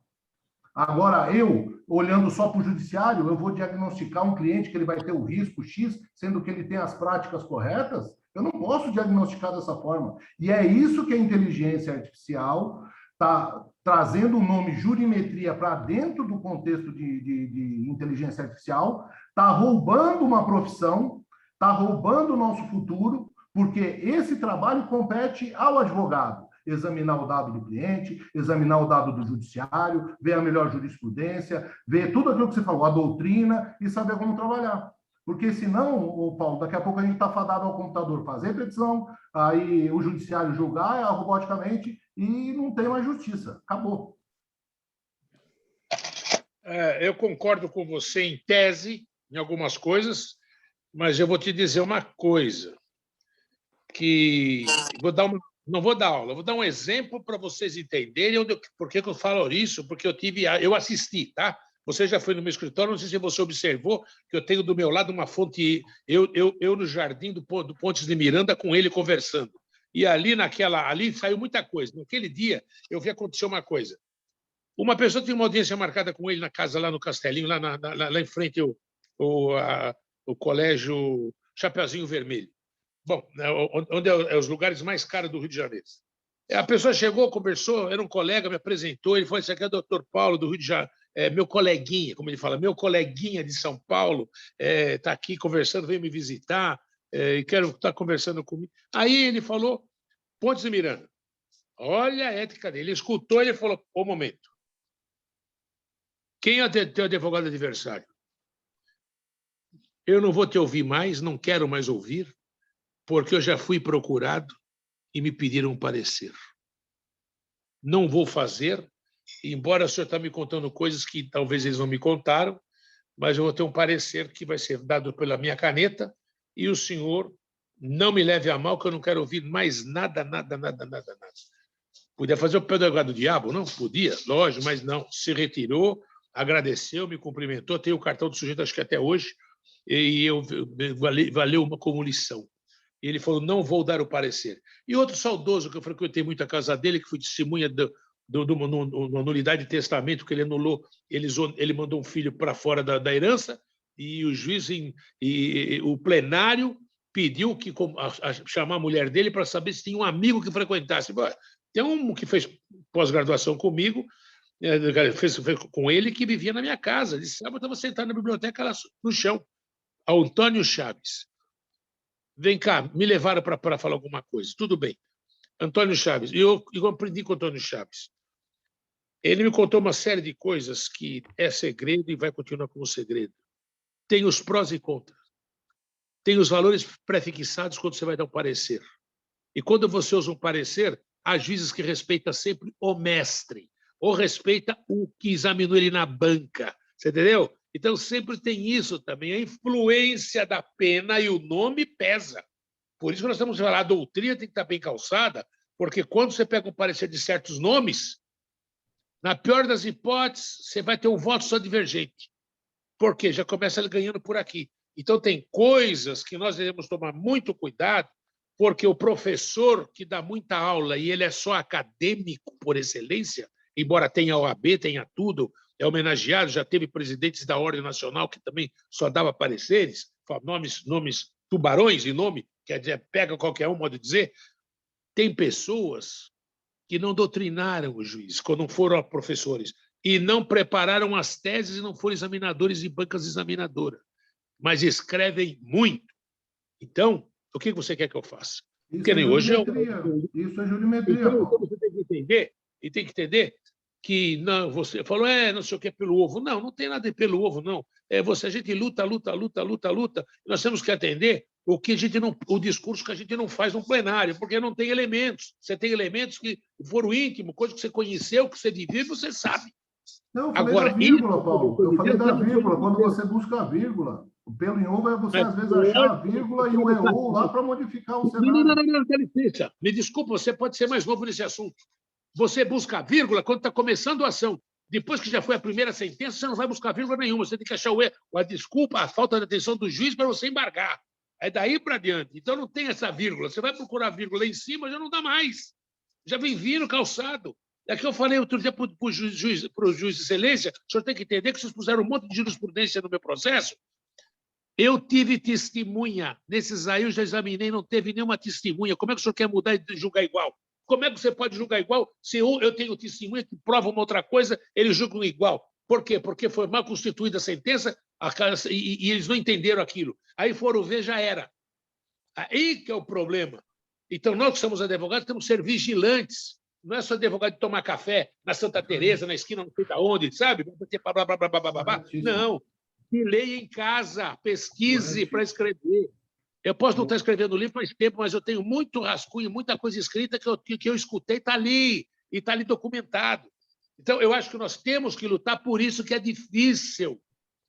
Agora, eu, olhando só para o judiciário, eu vou diagnosticar um cliente que ele vai ter o risco X, sendo que ele tem as práticas corretas? Eu não posso diagnosticar dessa forma. E é isso que a inteligência artificial está trazendo o nome jurimetria para dentro do contexto de inteligência artificial, está roubando uma profissão, está roubando o nosso futuro, porque esse trabalho compete ao advogado. Examinar o dado do cliente, examinar o dado do judiciário, ver a melhor jurisprudência, ver tudo aquilo que você falou, a doutrina, e saber como trabalhar. Porque senão, Paulo, daqui a pouco a gente está fadado ao computador fazer petição, aí o judiciário julgar roboticamente e não tem mais justiça. Acabou. Eu concordo com você em tese, em algumas coisas, mas eu vou te dizer uma coisa, que não vou dar aula, vou dar um exemplo para vocês entenderem por que eu falo isso, porque eu assisti, tá? Você já foi no meu escritório, não sei se você observou que eu tenho do meu lado uma fonte, eu no jardim do Pontes de Miranda com ele conversando. E ali saiu muita coisa. Naquele dia, eu vi acontecer uma coisa. Uma pessoa tinha uma audiência marcada com ele na casa, lá no Castelinho, lá em frente o colégio Chapeuzinho Vermelho. Bom, onde é os lugares mais caros do Rio de Janeiro. A pessoa chegou, conversou, era um colega, me apresentou, ele falou, esse aqui é o doutor Paulo do Rio de Janeiro, meu coleguinha, como ele fala, meu coleguinha de São Paulo, está aqui conversando, veio me visitar, e quero estar conversando comigo. Aí ele falou, Pontes de Miranda, olha a ética dele, ele escutou e ele falou, um momento, quem é o teu advogado adversário? Eu não vou te ouvir mais, não quero mais ouvir, porque eu já fui procurado e me pediram um parecer. Não vou fazer, embora o senhor está me contando coisas que talvez eles não me contaram, mas eu vou ter um parecer que vai ser dado pela minha caneta e o senhor não me leve a mal, que eu não quero ouvir mais nada. Podia fazer o pé do advogado do diabo? Não? Podia, lógico, mas não. Se retirou, agradeceu, me cumprimentou, tem o cartão do sujeito, acho que até hoje, e valeu como lição. E ele falou, não vou dar o parecer. E outro saudoso, que eu frequentei muito a casa dele, que foi testemunha de uma nulidade de testamento, que ele anulou, ele mandou um filho para fora da herança, e o juiz, o plenário, pediu chamar a mulher dele para saber se tinha um amigo que frequentasse. Tem um que fez pós-graduação comigo, fez com ele, que vivia na minha casa. Ele disse, eu estava sentado na biblioteca lá no chão. Antônio Chaves. Vem cá, me levaram para falar alguma coisa. Tudo bem. Antônio Chaves. Eu aprendi com o Antônio Chaves. Ele me contou uma série de coisas que é segredo e vai continuar como segredo. Tem os prós e contras. Tem os valores pré-fixados quando você vai dar um parecer. E quando você usa um parecer, há juízes que respeitam sempre o mestre, ou respeita o que examinou ele na banca. Você entendeu? Então, sempre tem isso também. A influência da pena e o nome pesa. Por isso que nós estamos falando, a doutrina tem que estar bem calçada, porque quando você pega um parecer de certos nomes, na pior das hipóteses, você vai ter um voto só divergente. Por quê? Já começa ele ganhando por aqui. Então, tem coisas que nós devemos tomar muito cuidado, porque o professor que dá muita aula e ele é só acadêmico por excelência, embora tenha OAB, tenha tudo, é homenageado, já teve presidentes da Ordem Nacional que também só dava pareceres, nomes tubarões em nome, quer dizer, pega qualquer um, modo de dizer. Tem pessoas que não doutrinaram o juiz, quando não foram professores, e não prepararam as teses e não foram examinadores em bancas examinadoras, mas escrevem muito. Então, o que você quer que eu faça? Isso é jurimetria. Então, você tem que entender que não, você falou, não sei o que é pelo ovo. Não tem nada pelo ovo, não. A gente luta. Nós temos que atender o discurso que a gente não faz no plenário, porque não tem elementos. Você tem elementos que foram íntimos, coisa que você conheceu, que você viveu, você sabe. Não, eu falei da vírgula, Paulo. Eu falei da vírgula. Quando você busca a vírgula, o pelo em ovo é você, às vezes, achar a vírgula e o EU lá para modificar o cenário. Não, licença. Me desculpa, você pode ser mais novo nesse assunto. Você busca a vírgula quando está começando a ação. Depois que já foi a primeira sentença, você não vai buscar vírgula nenhuma. Você tem que achar a desculpa, a falta de atenção do juiz para você embargar. É daí para diante. Então, não tem essa vírgula. Você vai procurar a vírgula lá em cima, já não dá mais. Já vem vindo calçado. É que eu falei outro dia para o juiz de excelência, o senhor tem que entender que vocês puseram um monte de jurisprudência no meu processo, Eu tive testemunha. Nesses aí eu já examinei, não teve nenhuma testemunha. Como é que o senhor quer mudar e julgar igual? Como é que você pode julgar igual se eu tenho testemunha que prova uma outra coisa, eles julgam igual? Por quê? Porque foi mal constituída a sentença e eles não entenderam aquilo. Aí foram ver, já era. Aí que é o problema. Então, nós que somos advogados temos que ser vigilantes. Não é só advogado de tomar café na Santa Teresa, na esquina, não sei de onde, sabe? Blá, blá, blá, blá, blá, blá, blá. Não. Que leia em casa, pesquise para escrever. Eu posso não estar escrevendo livro faz tempo, mas eu tenho muito rascunho, muita coisa escrita que eu escutei, está ali, e está ali documentado. Então, eu acho que nós temos que lutar por isso, que é difícil.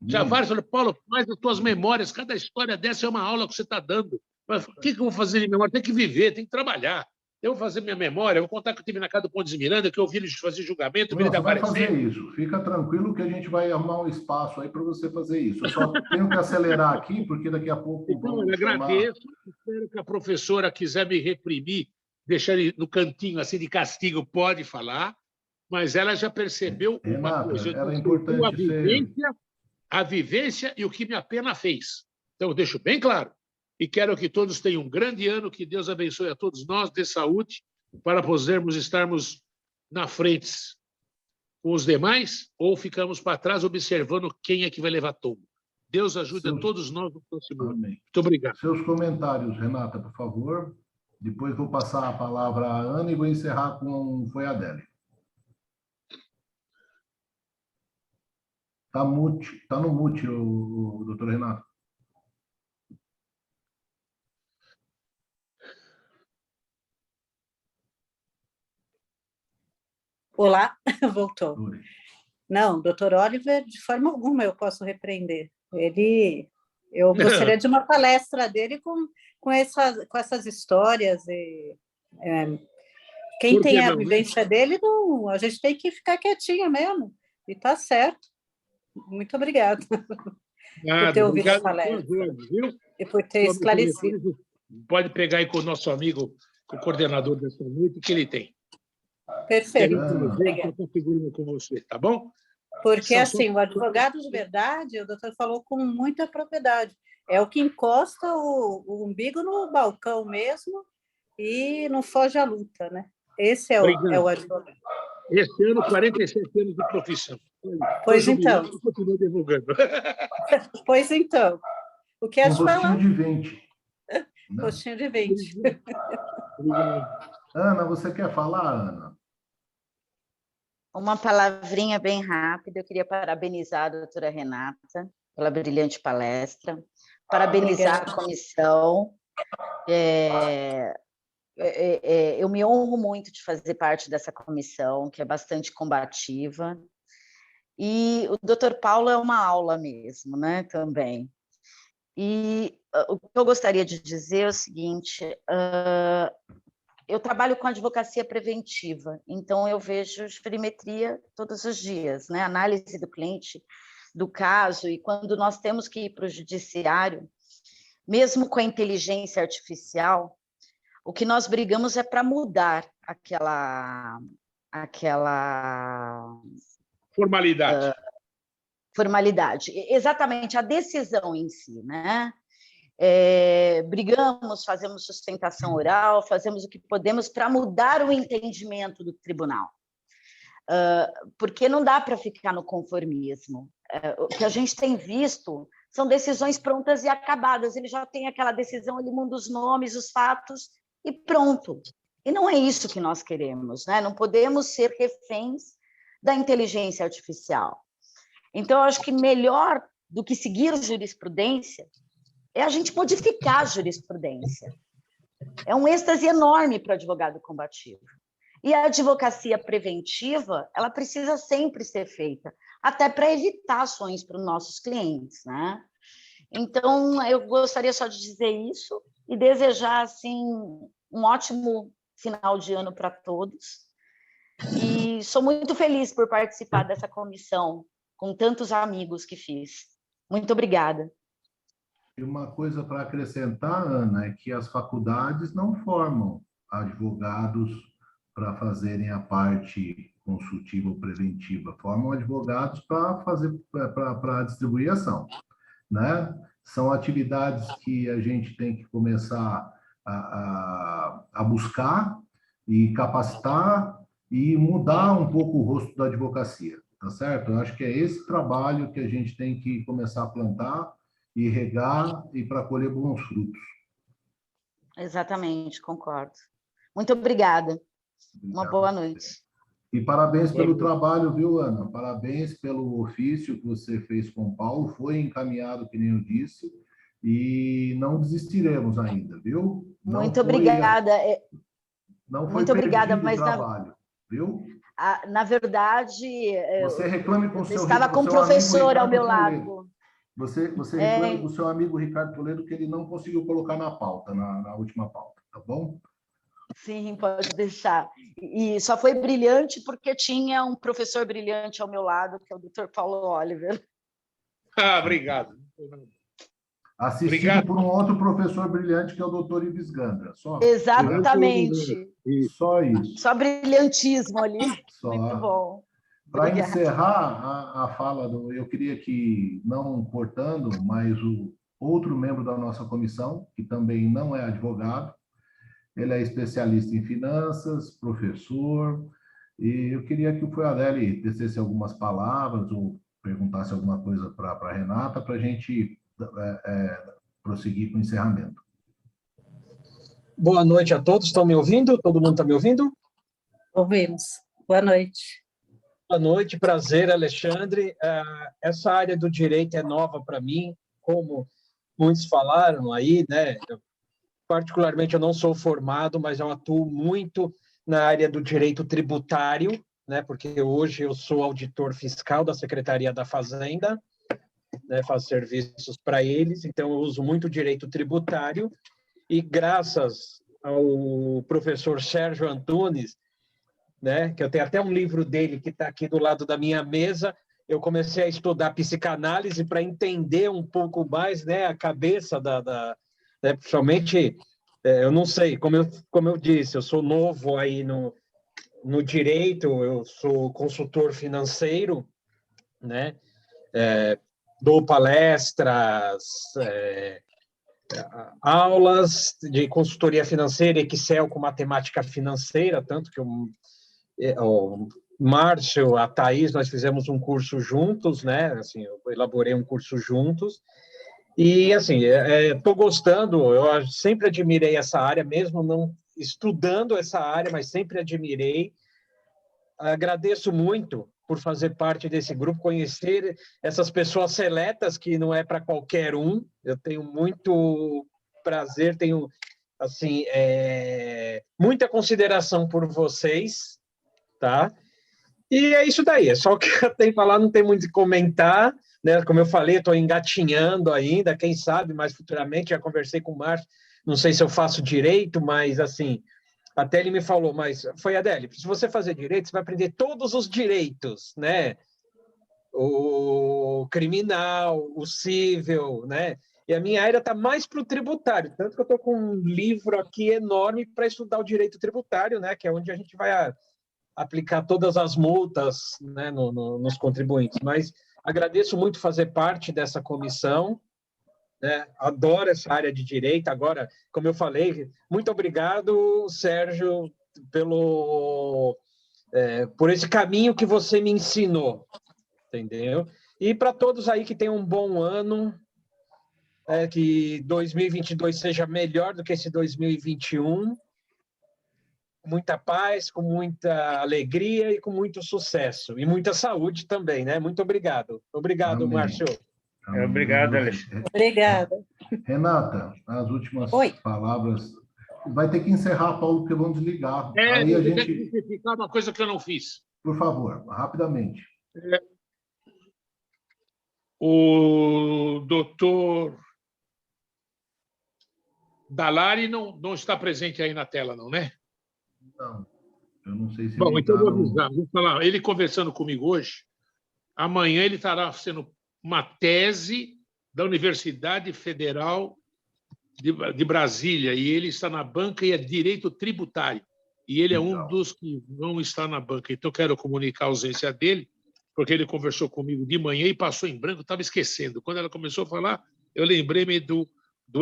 Já vários falaram, Paulo, faz as tuas memórias, cada história dessa é uma aula que você está dando. Mas o que eu vou fazer de memória? Tem que viver, tem que trabalhar. Eu vou fazer minha memória, eu vou contar que eu estive na casa do Pontes Miranda, que eu vi ele fazer julgamento, vi ele Você vai aparecer. fazer isso. Fica tranquilo que a gente vai arrumar um espaço aí para você fazer isso. Eu só tenho que acelerar aqui, porque daqui a pouco Então, eu agradeço. Espero que a professora quiser me reprimir, deixar ele no cantinho assim de castigo, pode falar, mas ela já percebeu uma coisa. Era importante a vivência e o que minha pena fez. Então, eu deixo bem claro. E quero que todos tenham um grande ano, que Deus abençoe a todos nós, dê saúde, para podermos estarmos na frente com os demais, ou ficamos para trás observando quem é que vai levar tombo. Deus ajude a todos nós no próximo ano. Muito obrigado. Seus comentários, Renata, por favor. Depois vou passar a palavra à Ana e vou encerrar com foi a Adélia. Está no mute, o doutor Renato. Olá, voltou. Não, doutor Oliver, de forma alguma eu posso repreender. Eu gostaria de uma palestra dele com essas histórias. Quem tem a vivência dele, não, a gente tem que ficar quietinha mesmo. E está certo. Muito obrigada por ter ouvido a palestra e por ter esclarecido. Pode pegar aí com o nosso amigo, o coordenador dessa noite, que ele tem. Perfeito. Com você, tá bom? Porque, assim, o advogado de verdade, o doutor falou com muita propriedade, é o que encosta o umbigo no balcão mesmo e não foge à luta, né? Esse é o advogado. Esse ano, 47 anos de profissão. Pois então. Continuo divulgando. Pois então. O que é de falar? Postinho de 20. Postinho de 20. Ana, você quer falar, Ana? Uma palavrinha bem rápida. Eu queria parabenizar a doutora Renata pela brilhante palestra, parabenizar a comissão. Eu me honro muito de fazer parte dessa comissão, que é bastante combativa. E o doutor Paulo é uma aula mesmo, né, também. E o que eu gostaria de dizer é o seguinte, eu trabalho com advocacia preventiva, então eu vejo jurimetria todos os dias, né? Análise do cliente, do caso, e quando nós temos que ir para o judiciário, mesmo com a inteligência artificial, o que nós brigamos é para mudar aquela formalidade. Exatamente, a decisão em si, né? Brigamos, fazemos sustentação oral, fazemos o que podemos para mudar o entendimento do tribunal. Porque não dá para ficar no conformismo. O que a gente tem visto são decisões prontas e acabadas. Ele já tem aquela decisão, ele muda os nomes, os fatos e pronto. E não é isso que nós queremos, né? Não podemos ser reféns da inteligência artificial. Então, eu acho que melhor do que seguir a jurisprudência é a gente modificar a jurisprudência. É um êxtase enorme para o advogado combativo. E a advocacia preventiva, ela precisa sempre ser feita, até para evitar ações para os nossos clientes, né? Então, eu gostaria só de dizer isso e desejar, assim, um ótimo final de ano para todos. E sou muito feliz por participar dessa comissão, com tantos amigos que fiz. Muito obrigada. E uma coisa para acrescentar, Ana, é que as faculdades não formam advogados para fazerem a parte consultiva ou preventiva, formam advogados para distribuir ação, né? são atividades que a gente tem que começar a buscar e capacitar e mudar um pouco o rosto da advocacia, tá certo? Eu acho que é esse trabalho que a gente tem que começar a plantar e regar e para colher bons frutos. Exatamente, concordo. Muito obrigada. Uma boa noite. E parabéns pelo trabalho, viu, Ana? Parabéns pelo ofício que você fez com o Paulo. Foi encaminhado, que nem eu disse, e não desistiremos ainda, viu? Muito obrigada. Não foi muito obrigada, mas trabalho, viu? Na verdade, você reclame com eu estava com o professor ao meu lado. Você reclame com o seu amigo Ricardo Toledo que ele não conseguiu colocar na pauta, na última pauta, tá bom? Sim, pode deixar. E só foi brilhante porque tinha um professor brilhante ao meu lado, que é o Dr. Paulo Oliver. Obrigado. Assistido por um outro professor brilhante, que é o Dr. Ives Gandra. Só. Exatamente. Só isso. Só brilhantismo ali. Só. Muito bom. Para encerrar a fala, eu queria que, não cortando, mas o outro membro da nossa comissão, que também não é advogado, ele é especialista em finanças, professor, e eu queria que o Adélio tecesse algumas palavras ou perguntasse alguma coisa para a Renata, para a gente prosseguir com o encerramento. Boa noite a todos. Estão me ouvindo? Todo mundo está me ouvindo? Ouvimos. Boa noite. Boa noite, prazer, Alexandre. Essa área do direito é nova para mim, como muitos falaram aí, né? Particularmente, eu não sou formado, mas eu atuo muito na área do direito tributário, né? Porque hoje eu sou auditor fiscal da Secretaria da Fazenda, né? Faço serviços para eles, então eu uso muito direito tributário e graças ao professor Sérgio Antunes, né? Que eu tenho até um livro dele que está aqui do lado da minha mesa, eu comecei a estudar psicanálise para entender um pouco mais, né? A cabeça né, principalmente, eu não sei, como eu disse, eu sou novo aí no direito, eu sou consultor financeiro, né? Dou palestras, aulas de consultoria financeira, Excel com matemática financeira, tanto que o Márcio, a Thaís, nós fizemos um curso juntos, né? Assim, eu elaborei um curso juntos. E, assim, estou gostando, eu sempre admirei essa área, mesmo não estudando essa área, mas sempre admirei. Agradeço muito por fazer parte desse grupo, conhecer essas pessoas seletas, que não é para qualquer um. Eu tenho muito prazer, tenho, assim, muita consideração por vocês, tá? E é isso daí, é só o que eu tenho que falar, não tem muito o que comentar, né? Como eu falei, estou engatinhando ainda, quem sabe, mais futuramente, já conversei com o Márcio, não sei se eu faço direito, mas, assim, até ele me falou, mas foi, Adélio, se você fazer direito, você vai aprender todos os direitos, né? O criminal, o civil, né? E a minha área está mais para o tributário, tanto que eu estou com um livro aqui enorme para estudar o direito tributário, né? Que é onde a gente vai aplicar todas as multas, né, nos contribuintes. Mas agradeço muito fazer parte dessa comissão, né? Adoro essa área de direito. Agora, como eu falei, muito obrigado, Sérgio, por esse caminho que você me ensinou, entendeu? E para todos aí que tenham um bom ano, que 2022 seja melhor do que esse 2021, com muita paz, com muita alegria e com muito sucesso. E muita saúde também, né? Muito obrigado. Obrigado, Amém. Márcio. Obrigado, Alexandre. Obrigada. Renata, as últimas palavras. Vai ter que encerrar, Paulo, porque vão desligar. Aí a gente... Tem que ficar uma coisa que eu não fiz. Por favor, rapidamente. O doutor Dalari não está presente aí na tela, não, né? Não, eu não sei se... Bom, então eu vou avisar. Vou falar. Ele conversando comigo hoje, amanhã ele estará sendo uma tese da Universidade Federal de Brasília, e ele está na banca e é direito tributário. E ele é um dos que vão estar na banca. Então, eu quero comunicar a ausência dele, porque ele conversou comigo de manhã e passou em branco, estava esquecendo. Quando ela começou a falar, eu lembrei-me do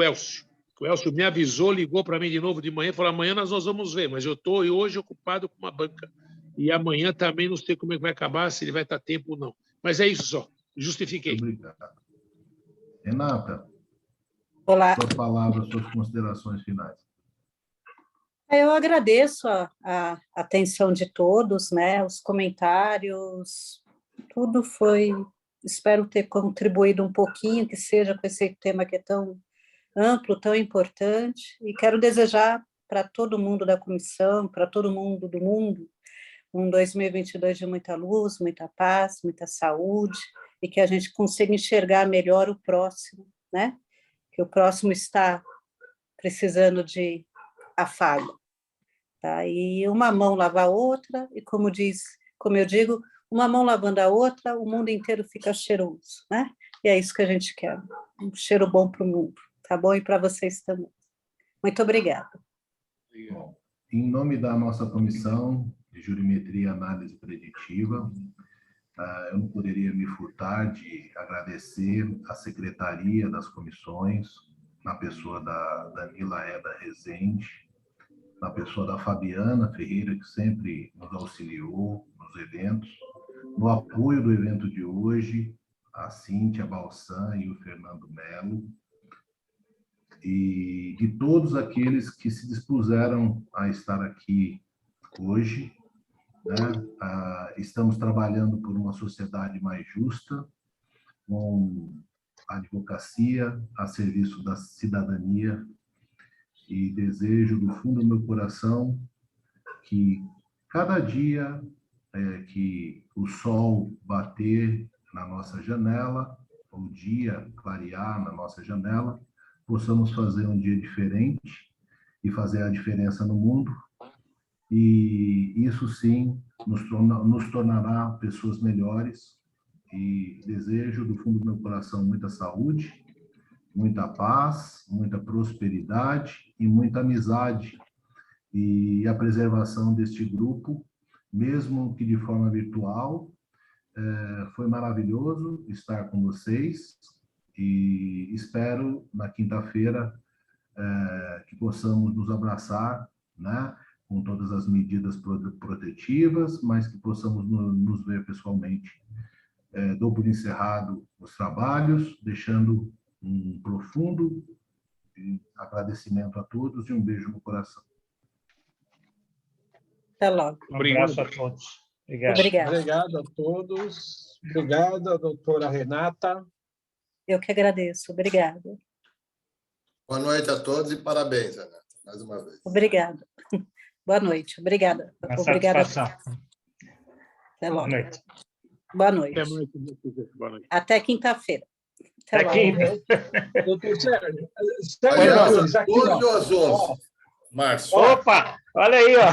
Elcio. O Elcio me avisou, ligou para mim de novo de manhã e falou: amanhã nós vamos ver, mas eu estou hoje ocupado com uma banca. E amanhã também não sei como é que vai acabar, se ele vai estar tempo ou não. Mas é isso só. Justifiquei. Obrigado. Renata, Olá. suas palavras, suas considerações finais. Eu agradeço a atenção de todos, né? Os comentários, tudo foi. Espero ter contribuído um pouquinho, que seja com esse tema que é tão amplo, tão importante. E quero desejar para todo mundo da comissão, para todo mundo do mundo, um 2022 de muita luz, muita paz, muita saúde, e que a gente consiga enxergar melhor o próximo, né? Que o próximo está precisando de afago, tá? E uma mão lava a outra, e como eu digo, uma mão lavando a outra, o mundo inteiro fica cheiroso, né? E é isso que a gente quer, um cheiro bom para o mundo, tá bom? E para vocês também. Muito obrigada. Bom, em nome da nossa comissão de Jurimetria e Análise Preditiva, eu não poderia me furtar de agradecer a secretaria das comissões, na pessoa da Danila Eda Rezende, na pessoa da Fabiana Ferreira, que sempre nos auxiliou nos eventos, no apoio do evento de hoje, a Cíntia Balsan e o Fernando Melo, e de todos aqueles que se dispuseram a estar aqui hoje, né? Estamos trabalhando por uma sociedade mais justa, com a advocacia a serviço da cidadania, e desejo do fundo do meu coração que cada dia que o sol bater na nossa janela, o dia clarear na nossa janela, possamos fazer um dia diferente e fazer a diferença no mundo. E isso sim nos tornará pessoas melhores. E desejo do fundo do meu coração muita saúde, muita paz, muita prosperidade e muita amizade, e a preservação deste grupo, mesmo que de forma virtual. Foi maravilhoso estar com vocês, e espero na quinta-feira que possamos nos abraçar, né, com todas as medidas protetivas, mas que possamos nos ver pessoalmente. Dou por encerrado os trabalhos, deixando um profundo agradecimento a todos e um beijo no coração. Até logo. Um abraço a todos. Obrigado. Obrigado a todos. Obrigado, doutora Renata. Eu que agradeço. Obrigada. Boa noite a todos e parabéns, Renata, mais uma vez. Obrigada. Boa noite. Obrigada. Obrigada. Até logo. Boa noite. Boa noite. Boa noite. Até quinta-feira. Até quinta. Doutor Sérgio, Aliás, aqui, às 12 ó. ou às 11? Márcio. Opa, olha aí, ó.